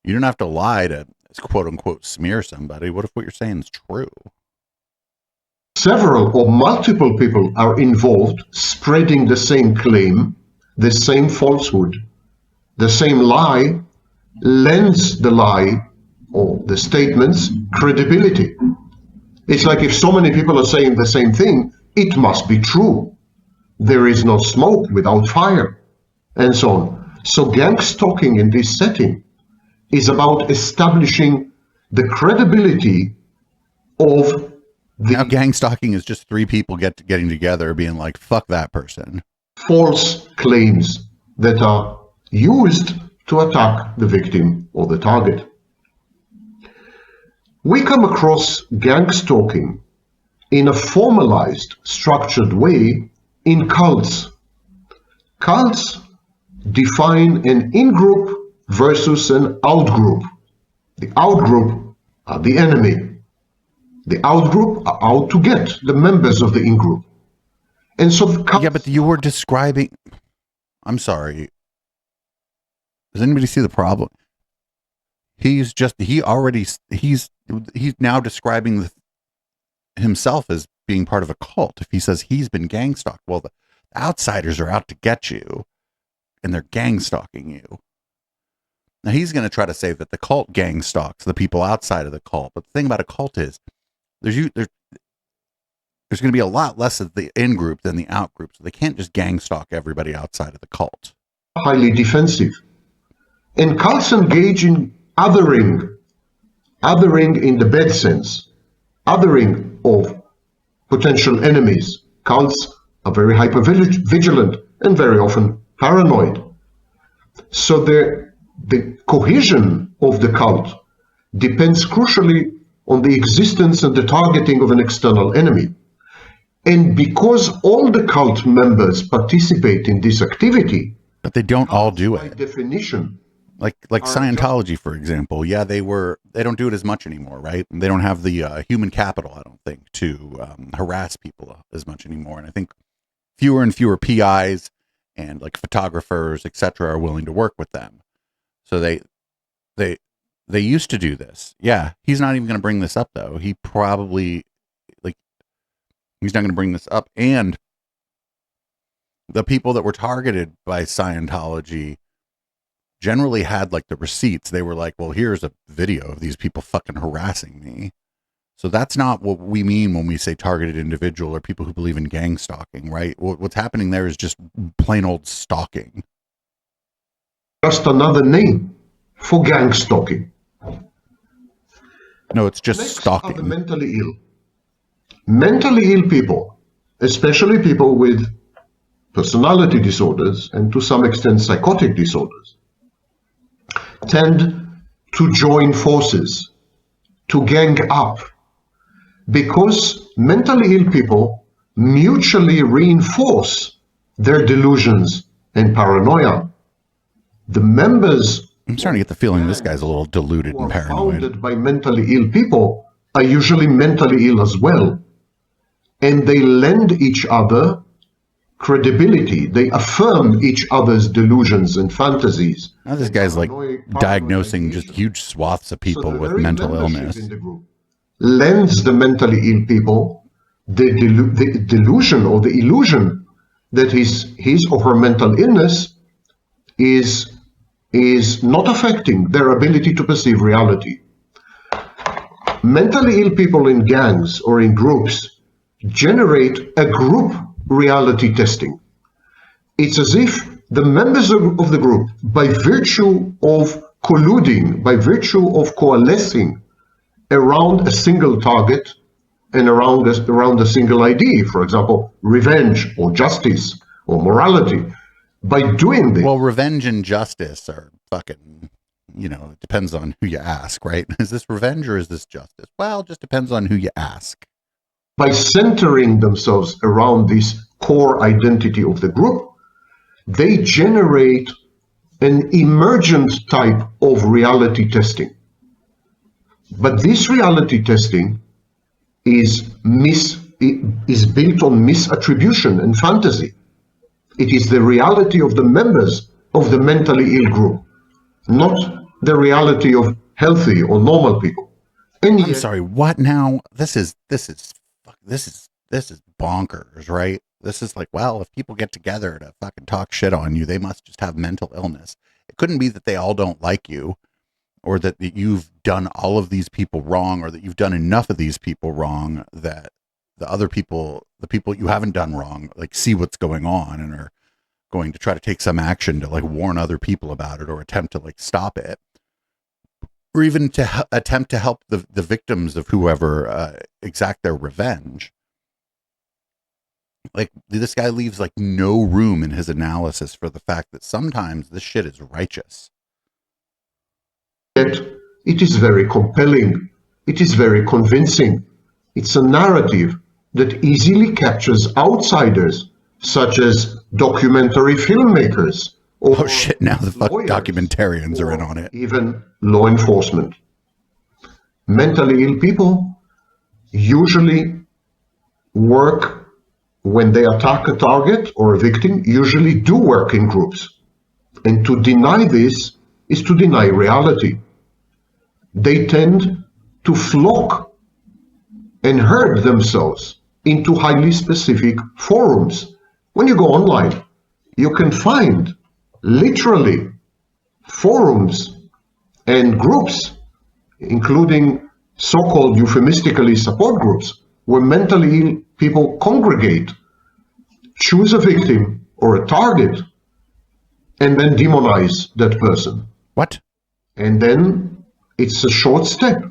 You don't have to lie to quote unquote smear somebody. What if what you're saying is true? Several or multiple people are involved, spreading the same claim, the same falsehood, the same lie, lends the lie or the statements credibility. It's like if so many people are saying the same thing, it must be true. There is no smoke without fire, and so on. So gangstalking in this setting is about establishing the credibility of now gangstalking is just three people getting together being like, fuck that person. False claims that are used to attack the victim or the target. We come across gangstalking in a formalized, structured way in cults. Cults define an in-group versus an out-group. The out-group are the enemy. The out-group are out to get the members of the in-group. And so the cults... Yeah, but you were describing... I'm sorry. Does anybody see the problem? He's now describing himself as being part of a cult. If he says he's been gang-stalked, well, the outsiders are out to get you, and they're gang-stalking you. Now, he's going to try to say that the cult gang-stalks the people outside of the cult. But the thing about a cult is there's going to be a lot less of the in-group than the out-group. So they can't just gang-stalk everybody outside of the cult. Highly defensive. And cults engage in othering in the bad sense, othering of potential enemies. Cults are very hyper-vigilant and very often paranoid. So the cohesion of the cult depends crucially on the existence and the targeting of an external enemy. And because all the cult members participate in this activity, but they don't all do it. By definition, like Scientology, for example. Yeah, they don't do it as much anymore, right? They don't have the human capital, I don't think, to harass people as much anymore. And I think fewer and fewer PIs and like photographers, etc., are willing to work with them. So they used to do this. Yeah, he's not even going to bring this up though. He probably he's not going to bring this up. And the people that were targeted by Scientology generally had like the receipts. They were like, well, here's a video of these people fucking harassing me. So that's not what we mean when we say targeted individual or people who believe in gang stalking, right? What's happening there is just plain old stalking. Just another name for gang stalking. No, it's just Next stalking. Are the mentally ill. Mentally ill people, especially people with personality disorders and to some extent psychotic disorders, tend to join forces, to gang up, because mentally ill people mutually reinforce their delusions and paranoia. The members, I'm starting to get the feeling this guy's a little deluded and paranoid. Founded by mentally ill people are usually mentally ill as well, and they lend each other credibility. They affirm each other's delusions and fantasies. Now this and guy's like paranoid diagnosing just ideation. huge swaths of So people the with very mental membership illness. in the group lends the mentally ill people the delusion or the illusion that his or her mental illness is not affecting their ability to perceive reality. Mentally ill people in gangs or in groups generate a group reality testing. It's as if the members of the group, by virtue of colluding, by virtue of coalescing around a single target and around a single idea, for example, revenge or justice or morality, by doing this. Well, revenge and justice are fucking, it depends on who you ask, right? Is this revenge or is this justice? Well, it just depends on who you ask. By centering themselves around this core identity of the group, they generate an emergent type of reality testing. But this reality testing is built on misattribution and fantasy. It is the reality of the members of the mentally ill group, not the reality of healthy or normal people. And I'm sorry, what now? This is bonkers, right? This is like, well, if people get together to fucking talk shit on you, they must just have mental illness. It couldn't be that they all don't like you, or that you've done all of these people wrong, or that you've done enough of these people wrong that the other people, the people you haven't done wrong, like see what's going on and are going to try to take some action to like warn other people about it or attempt to like stop it, or even to attempt to help the victims of whoever exact their revenge. Like, this guy leaves like no room in his analysis for the fact that sometimes this shit is righteous. Yet it is very compelling. It is very convincing. It's a narrative that easily captures outsiders, such as documentary filmmakers. Or oh shit, now the fucking lawyers, documentarians are in on it. Even law enforcement. Mentally ill people usually work, when they attack a target or a victim, usually do work in groups. And to deny this is to deny reality. They tend to flock and herd themselves into highly specific forums. When you go online, you can find literally forums and groups, including so-called euphemistically support groups, where mentally ill people congregate, choose a victim or a target, and then demonize that person. What? And then it's a short step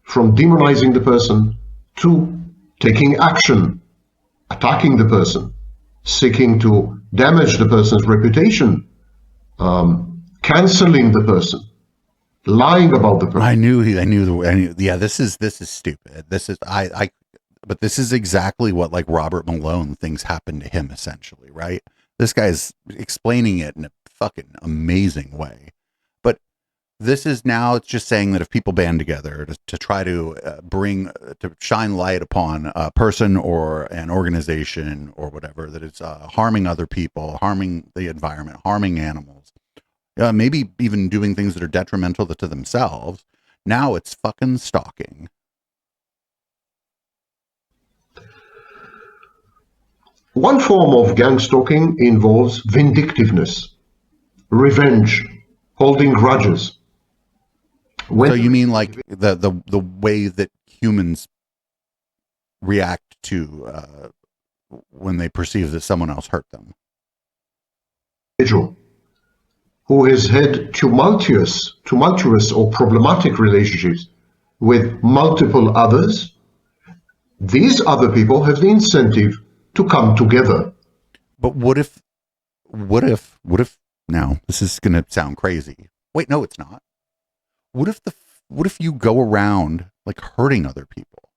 from demonizing the person to taking action, attacking the person, seeking to damage the person's reputation, canceling the person, lying about the person. I knew. Yeah, this is stupid. But this is exactly what like Robert Malone thinks happened to him, essentially, right? This guy's explaining it in a fucking amazing way. But this is now, it's just saying that if people band together to try to to shine light upon a person or an organization or whatever, that it's harming other people, harming the environment, harming animals, maybe even doing things that are detrimental to themselves. Now it's fucking stalking. One form of gangstalking involves vindictiveness, revenge, holding grudges. So you mean like the way that humans react to when they perceive that someone else hurt them? Individual who has had tumultuous or problematic relationships with multiple others, these other people have the incentive to come together. But what if now this is going to sound crazy. Wait, no, it's not. What if you go around like hurting other people,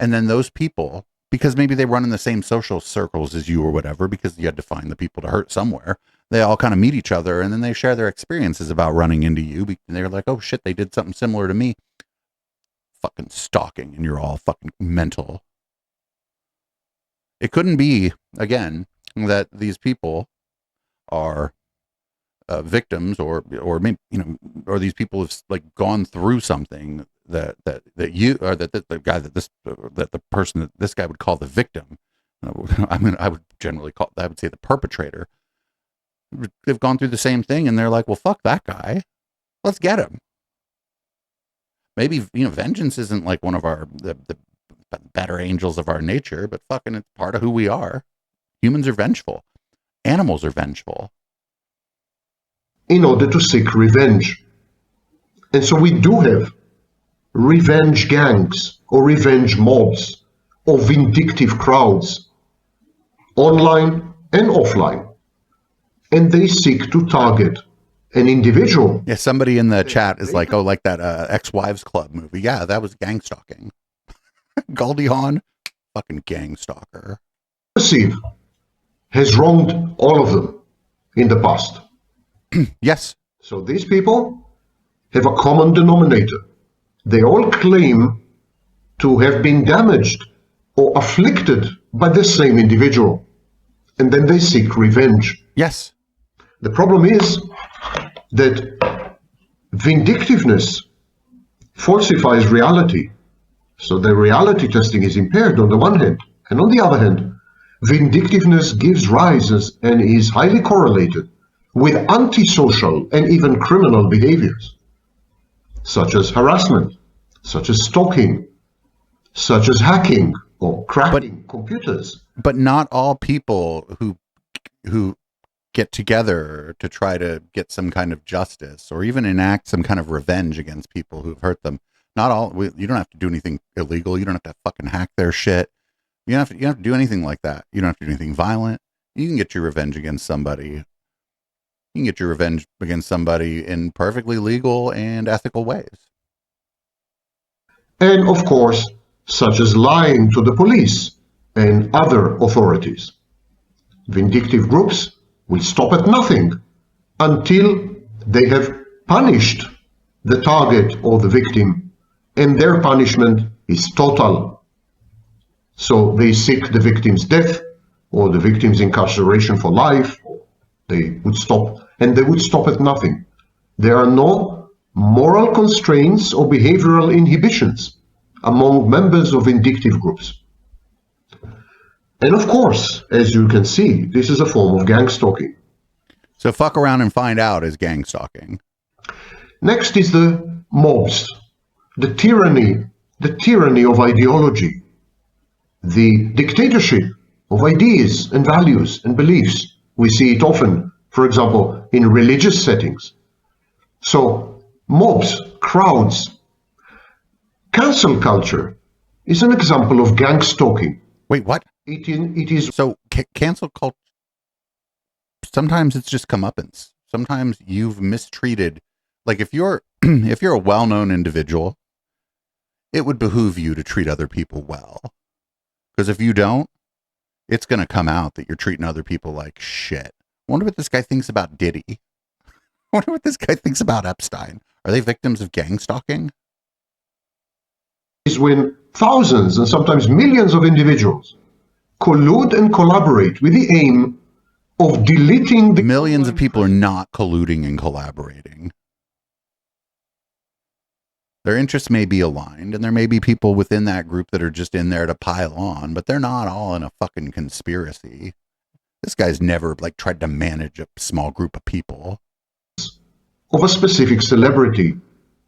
and then those people, because maybe they run in the same social circles as you or whatever, because you had to find the people to hurt somewhere, they all kind of meet each other, and then they share their experiences about running into you, and they're like, oh shit, they did something similar to me. Fucking stalking, and you're all fucking mental. It couldn't be, again, that these people are victims, or maybe, or these people have like gone through something that you, or that the guy that the person that this guy would call the victim. I would generally call, I would say the perpetrator. They've gone through the same thing, and they're like, well, fuck that guy. Let's get him. Maybe, vengeance isn't like one of the better angels of our nature, but fucking it's part of who we are. Humans are vengeful. Animals are vengeful. In order to seek revenge. And so we do have revenge gangs or revenge mobs or vindictive crowds, online and offline. And they seek to target an individual. Yeah, somebody in the chat is like, oh, like that Ex-Wives Club movie. Yeah, that was Gangstalking. Goldie Hawn, fucking gang stalker. Perceive has wronged all of them in the past. Yes. So these people have a common denominator. They all claim to have been damaged or afflicted by the same individual. And then they seek revenge. Yes. The problem is that vindictiveness falsifies reality. So the reality testing is impaired on the one hand. And on the other hand, vindictiveness gives rise and is highly correlated with antisocial and even criminal behaviors, such as harassment, such as stalking, such as hacking or cracking computers. But not all people who get together to try to get some kind of justice or even enact some kind of revenge against people who've hurt them. Not all. You don't have to do anything illegal. You don't have to fucking hack their shit. You don't have to do anything like that. You don't have to do anything violent. You can get your revenge against somebody. You can get your revenge against somebody in perfectly legal and ethical ways. And of course, such as lying to the police and other authorities. Vindictive groups will stop at nothing until they have punished the target or the victim, and their punishment is total. So they seek the victim's death or the victim's incarceration for life. They would stop, and they would stop at nothing. There are no moral constraints or behavioral inhibitions among members of vindictive groups. And of course, as you can see, this is a form of gang stalking. So fuck around and find out is gang stalking. Next is the mobs, the tyranny of ideology, the dictatorship of ideas and values and beliefs. We see it often, for example, in religious settings. So mobs, crowds, cancel culture is an example of gang stalking. Wait, what? It is so cancel culture. Sometimes it's just comeuppance. Sometimes you've mistreated. Like if you're a well-known individual, it would behoove you to treat other people well. Because if you don't, it's going to come out that you're treating other people like shit. I wonder what this guy thinks about Diddy. I wonder what this guy thinks about Epstein. Are they victims of gang stalking? Is when thousands and sometimes millions of individuals collude and collaborate with the aim of deleting the... Millions of people are not colluding and collaborating. Their interests may be aligned, and there may be people within that group that are just in there to pile on, but they're not all in a fucking conspiracy. This guy's never tried to manage a small group of people. Of a specific celebrity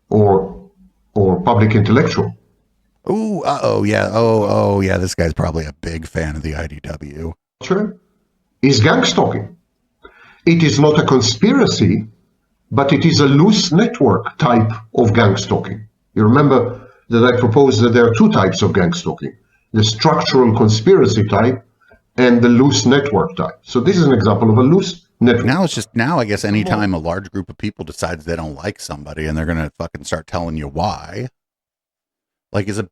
or public intellectual. Ooh, oh yeah, this guy's probably a big fan of the IDW. Is gang stalking. It is not a conspiracy, but it is a loose network type of gang stalking. You remember that I proposed that there are two types of gang stalking, the structural conspiracy type and the loose network type. So this is an example of a loose network. Now I guess anytime a large group of people decides they don't like somebody and they're going to fucking start telling you why. Like is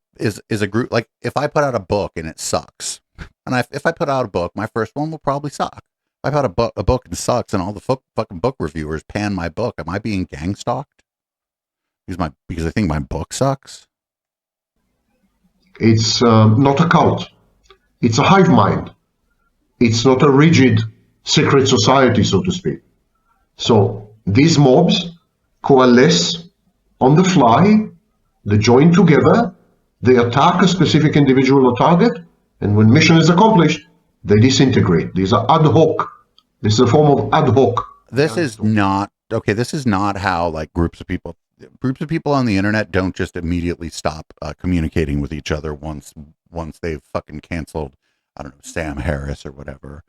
a group, like if I put out a book and it sucks, and if I put out a book, my first one will probably suck. If I put out a book and it sucks and all the fucking book reviewers pan my book, am I being gang stalked? Because I think my book sucks? It's not a cult. It's a hive mind. It's not a rigid secret society, so to speak. So these mobs coalesce on the fly, they join together, they attack a specific individual or target, and when mission is accomplished, they disintegrate. These are ad hoc. This is a form of ad hoc. This is not okay. This is not how like groups of people on the internet don't just immediately stop communicating with each other once they've fucking canceled, I don't know, Sam Harris or whatever.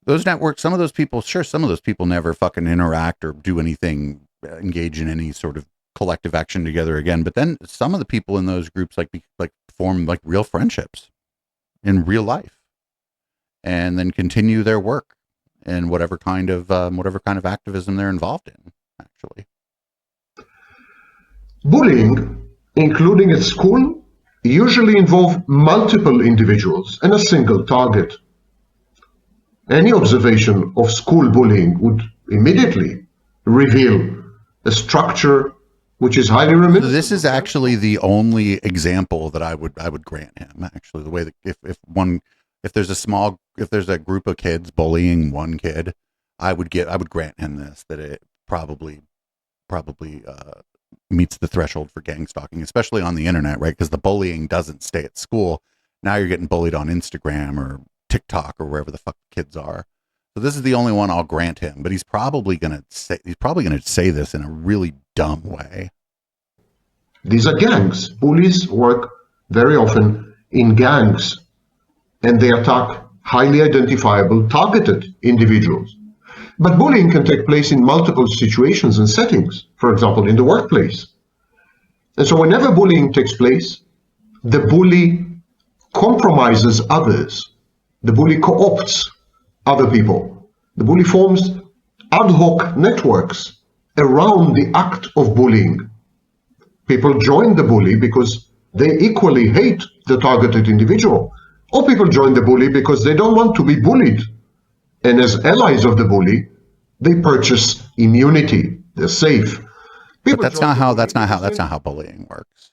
Those networks, some of those people never fucking interact or do anything, engage in any sort of collective action together again. But then some of the people in those groups like form like real friendships in real life, and then continue their work and whatever kind of activism they're involved in. Actually, Bullying, including at school, usually involve multiple individuals and a single target. Any observation of school bullying would immediately reveal a structure which is highly reminiscent. So this is actually the only example that I would grant him. Actually, the way that if there's a group of kids bullying one kid, I would grant him this, that it probably meets the threshold for gang stalking, especially on the internet, right? Because the bullying doesn't stay at school. Now you're getting bullied on Instagram or TikTok or wherever the fuck kids are. So this is the only one I'll grant him, but he's probably gonna say this in a really dumb way. These are gangs. Bullies work very often in gangs, and they attack highly identifiable, targeted individuals. But bullying can take place in multiple situations and settings, for example, in the workplace. And so whenever bullying takes place, the bully compromises others. The bully co-opts other people. The bully forms ad hoc networks around the act of bullying. People join the bully because they equally hate the targeted individual, or people join the bully because they don't want to be bullied. And as allies of the bully, they purchase immunity. They're safe. But that's not how bullying works.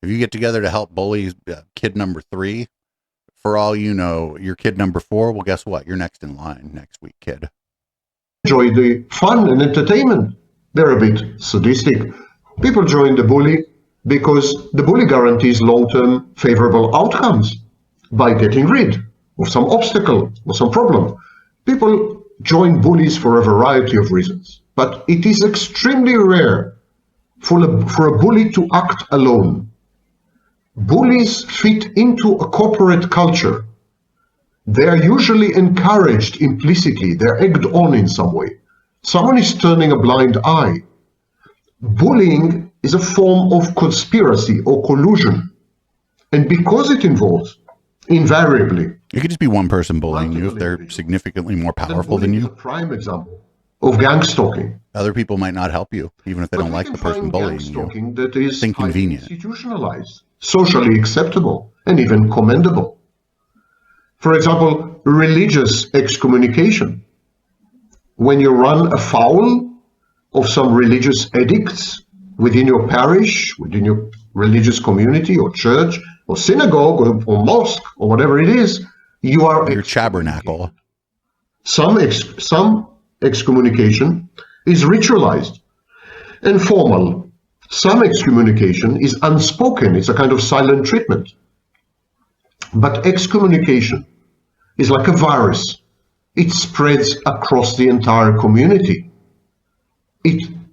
If you get together to help bully kid number 3, for all you know, your kid number 4, well, guess what? You're next in line next week, kid. Enjoy the fun and entertainment. They're a bit sadistic. People join the bully because the bully guarantees long-term favorable outcomes by getting rid of some obstacle or some problem. People join bullies for a variety of reasons, but it is extremely rare for a bully to act alone. Bullies fit into a corporate culture. They are usually encouraged implicitly. They're egged on in some way. Someone is turning a blind eye. Bullying is a form of conspiracy or collusion. And because it involves, invariably, it could just be one person bullying you if they're significantly more powerful than you. A prime example of gangstalking. Other people might not help you, even if they don't like the person bullying you. That is inconvenient, institutionalized, socially acceptable, and even commendable. For example, religious excommunication. When you run afoul of some religious edicts within your parish, within your religious community or church or synagogue or mosque or whatever it is, you are your tabernacle. Some excommunication is ritualized and formal. Some excommunication is unspoken. It's a kind of silent treatment. But excommunication is like a virus. It spreads across the entire community.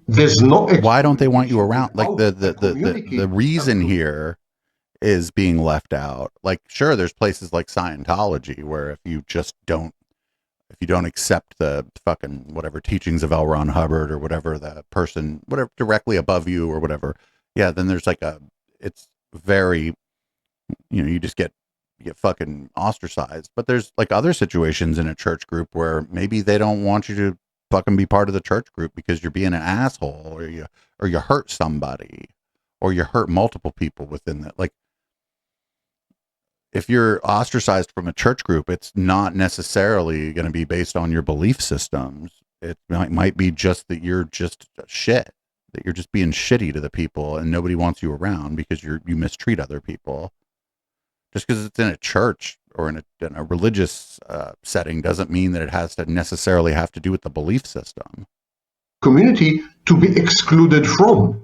There's no. Why don't they want you around? Like the reason here is being left out. Like, sure, there's places like Scientology where if you don't accept the fucking whatever teachings of L. Ron Hubbard or whatever the person, whatever directly above you or whatever, yeah, then there's like it's very, you just get fucking ostracized. But there's like other situations in a church group where maybe they don't want you to fucking be part of the church group because you're being an asshole or you hurt somebody or you hurt multiple people within that. Like, if you're ostracized from a church group, it's not necessarily going to be based on your belief systems. It might be just that you're just shit, that you're just being shitty to the people and nobody wants you around because you mistreat other people. Just because it's in a church or in a religious setting doesn't mean that it has to necessarily have to do with the belief system. Community to be excluded from.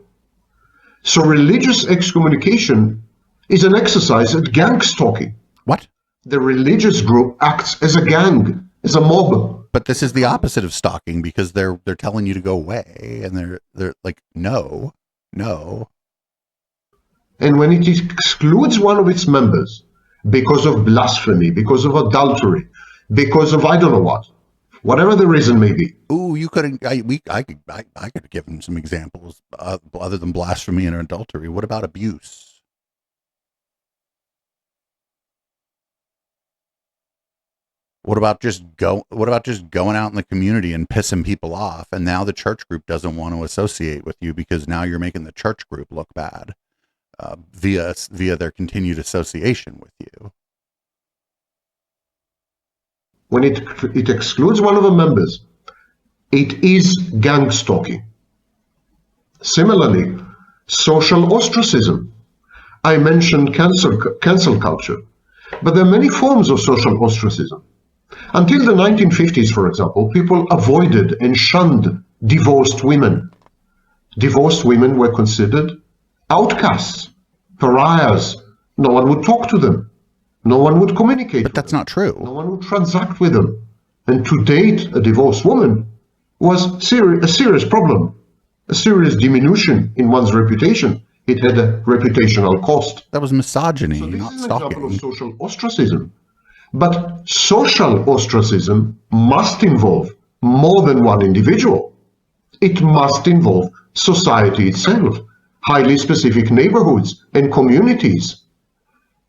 So religious excommunication is an exercise at gang stalking. What? The religious group acts as a gang, as a mob. But this is the opposite of stalking, because they're telling you to go away, and they're like, no. And when it excludes one of its members because of blasphemy, because of adultery, because of I don't know what, whatever the reason may be. Ooh, you couldn't. I could give him some examples other than blasphemy and adultery. What about abuse? What about just going out in the community and pissing people off? And now the church group doesn't want to associate with you because now you're making the church group look bad via their continued association with you. When it excludes one of the members, it is gang stalking. Similarly, social ostracism. I mentioned cancel culture, but there are many forms of social ostracism. Until the 1950s, for example, people avoided and shunned divorced women. Divorced women were considered outcasts, pariahs. No one would talk to them. No one would communicate with them. But that's not true. No one would transact with them. And to date a divorced woman was a serious problem, a serious diminution in one's reputation. It had a reputational cost. That was misogyny, So this not is an example of stalking. social ostracism. But social ostracism must involve more than one individual. It must involve society itself, highly specific neighborhoods and communities.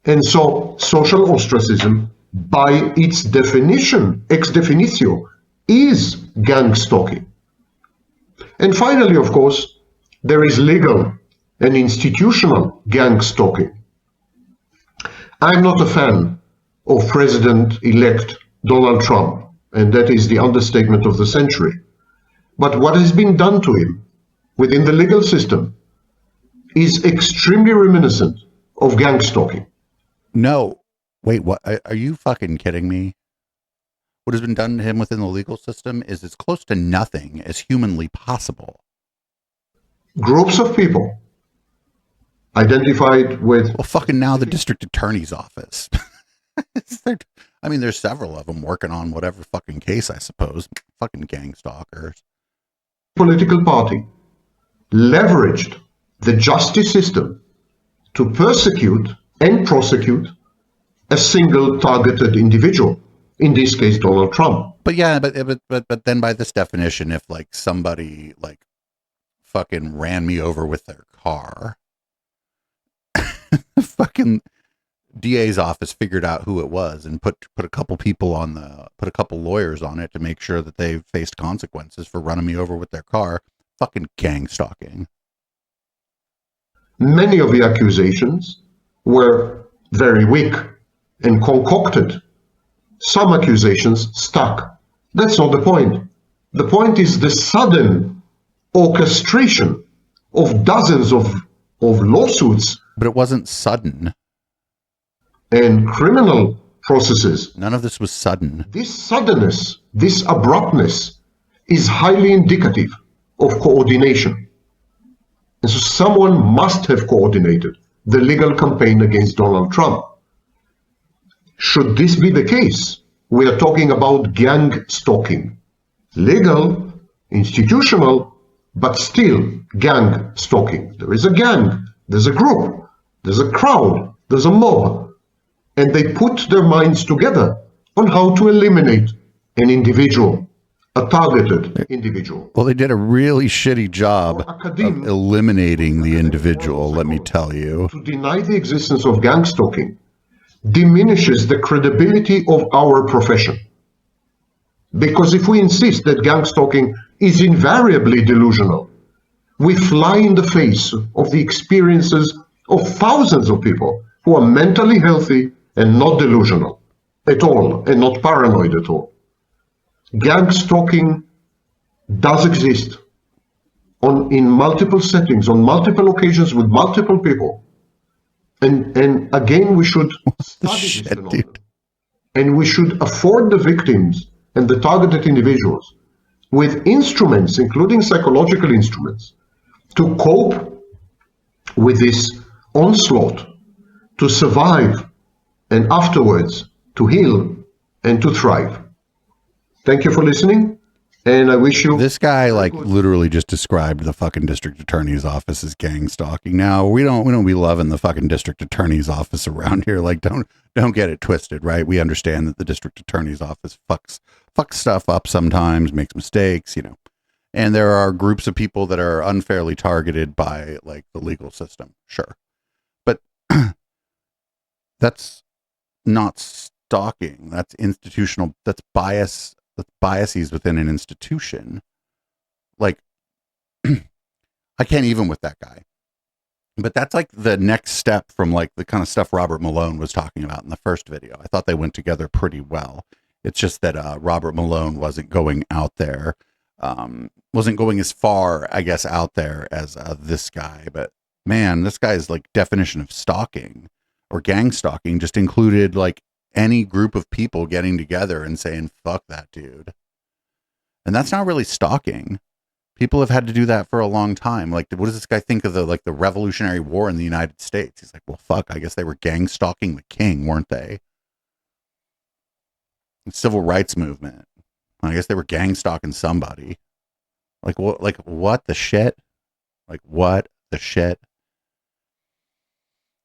And so social ostracism, by its definition, ex definitio, is gang stalking. And finally, of course, there is legal and institutional gang stalking. I'm not a fan of President-elect Donald Trump, and that is the understatement of the century. But what has been done to him within the legal system is extremely reminiscent of gang stalking. No. Wait, what? Are you fucking kidding me? What has been done to him within the legal system is as close to nothing as humanly possible. Groups of people identified with... Well, fucking now the district attorney's office. I mean, there's several of them working on whatever fucking case, I suppose. Fucking gang stalkers. Political party leveraged the justice system to persecute and prosecute a single targeted individual, in this case Donald Trump. But yeah, but then by this definition, if like somebody like fucking ran me over with their car, fucking DA's office figured out who it was and put a couple people put a couple lawyers on it to make sure that they faced consequences for running me over with their car. Fucking gang stalking. Many of the accusations were very weak and concocted. Some accusations stuck. That's not the point. The point is the sudden orchestration of dozens of lawsuits. But it wasn't sudden. And criminal processes. None of this was sudden. This suddenness, this abruptness is highly indicative of coordination. And so someone must have coordinated the legal campaign against Donald Trump. Should this be the case, we are talking about gang stalking. Legal, institutional, but still gang stalking. There is a gang, there's a group, there's a crowd, there's a mob. And they put their minds together on how to eliminate an individual, a targeted individual. Well, they did a really shitty job of eliminating the individual, let me tell you. To deny the existence of gang stalking diminishes the credibility of our profession. Because if we insist that gang stalking is invariably delusional, we fly in the face of the experiences of thousands of people who are mentally healthy and not delusional at all, and not paranoid at all. Gang stalking does exist in multiple settings, on multiple occasions with multiple people. And again, we should study this shit, phenomenon. dude. And we should afford the victims and the targeted individuals with instruments, including psychological instruments, to cope with this onslaught, to survive, and afterwards to heal and to thrive. Thank you for listening, and I wish you... This guy like literally just described the fucking district attorney's office as gang stalking. Now we don't be loving the fucking district attorney's office around here. Like don't get it twisted, right? We understand that the district attorney's office fucks stuff up sometimes, makes mistakes, you know. And there are groups of people that are unfairly targeted by like the legal system, sure. But that's not stalking. That's institutional, that's bias. That's biases within an institution. Like, I can't even with that guy. But that's like the next step from like the kind of stuff Robert Malone was talking about in the first video. I thought they went together pretty well. It's just that Robert Malone wasn't going out there, wasn't going as far, I guess, out there as this guy. But man, this guy's like definition of stalking or gang stalking just included like any group of people getting together and saying, fuck that dude. And that's not really stalking. People have had to do that for a long time. Like, what does this guy think of the Revolutionary War in the United States? He's like, well, fuck, I guess they were gang stalking the king, weren't they? The civil rights movement. I guess they were gang stalking somebody. Like what the shit? Like what the shit?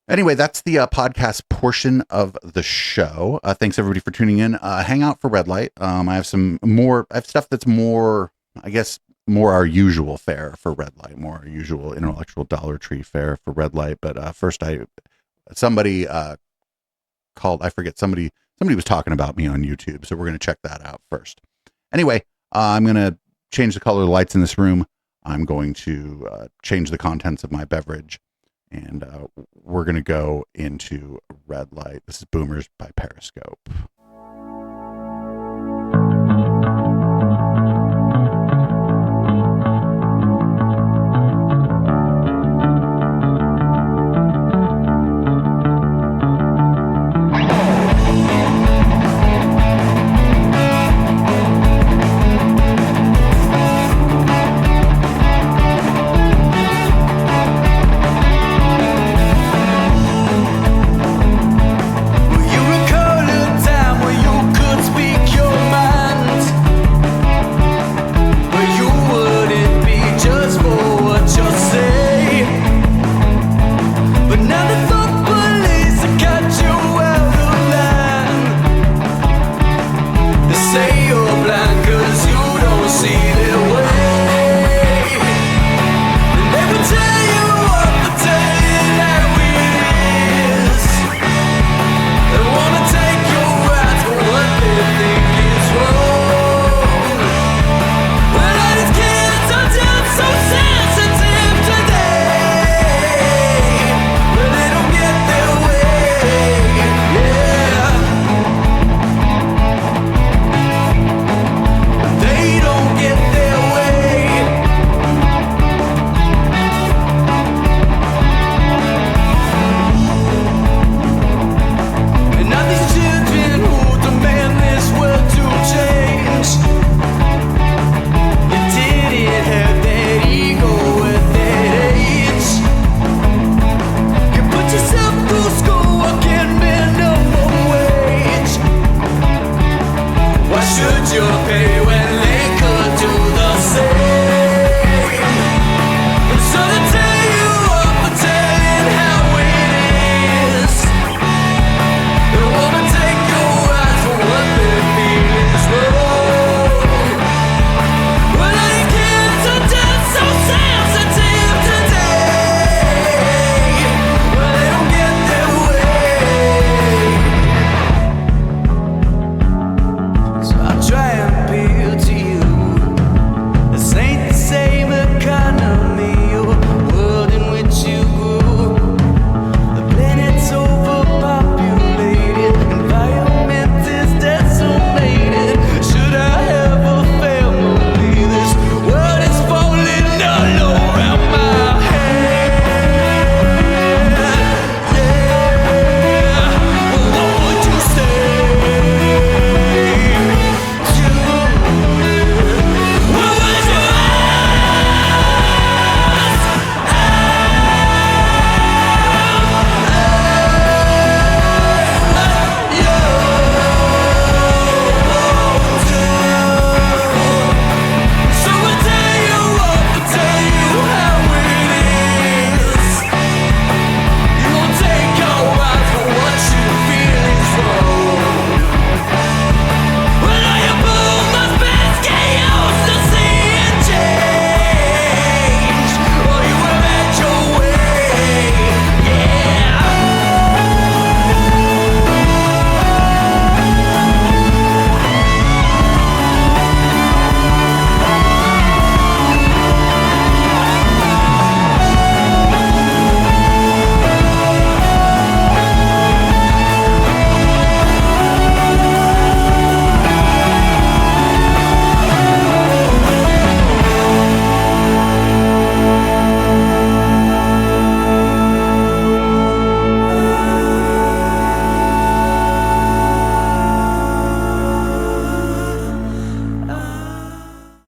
Anyway, that's the podcast portion of the show. Thanks everybody for tuning in. Hang out for Red Light. I have stuff that's more, I guess, more our usual fare for Red Light, more our usual intellectual Dollar Tree fare for Red Light. But first, somebody was talking about me on YouTube, so we're going to check that out first. Anyway, I'm going to change the color of the lights in this room. I'm going to change the contents of my beverage. And we're going to go into Red Light. This is Boomers by Periscope.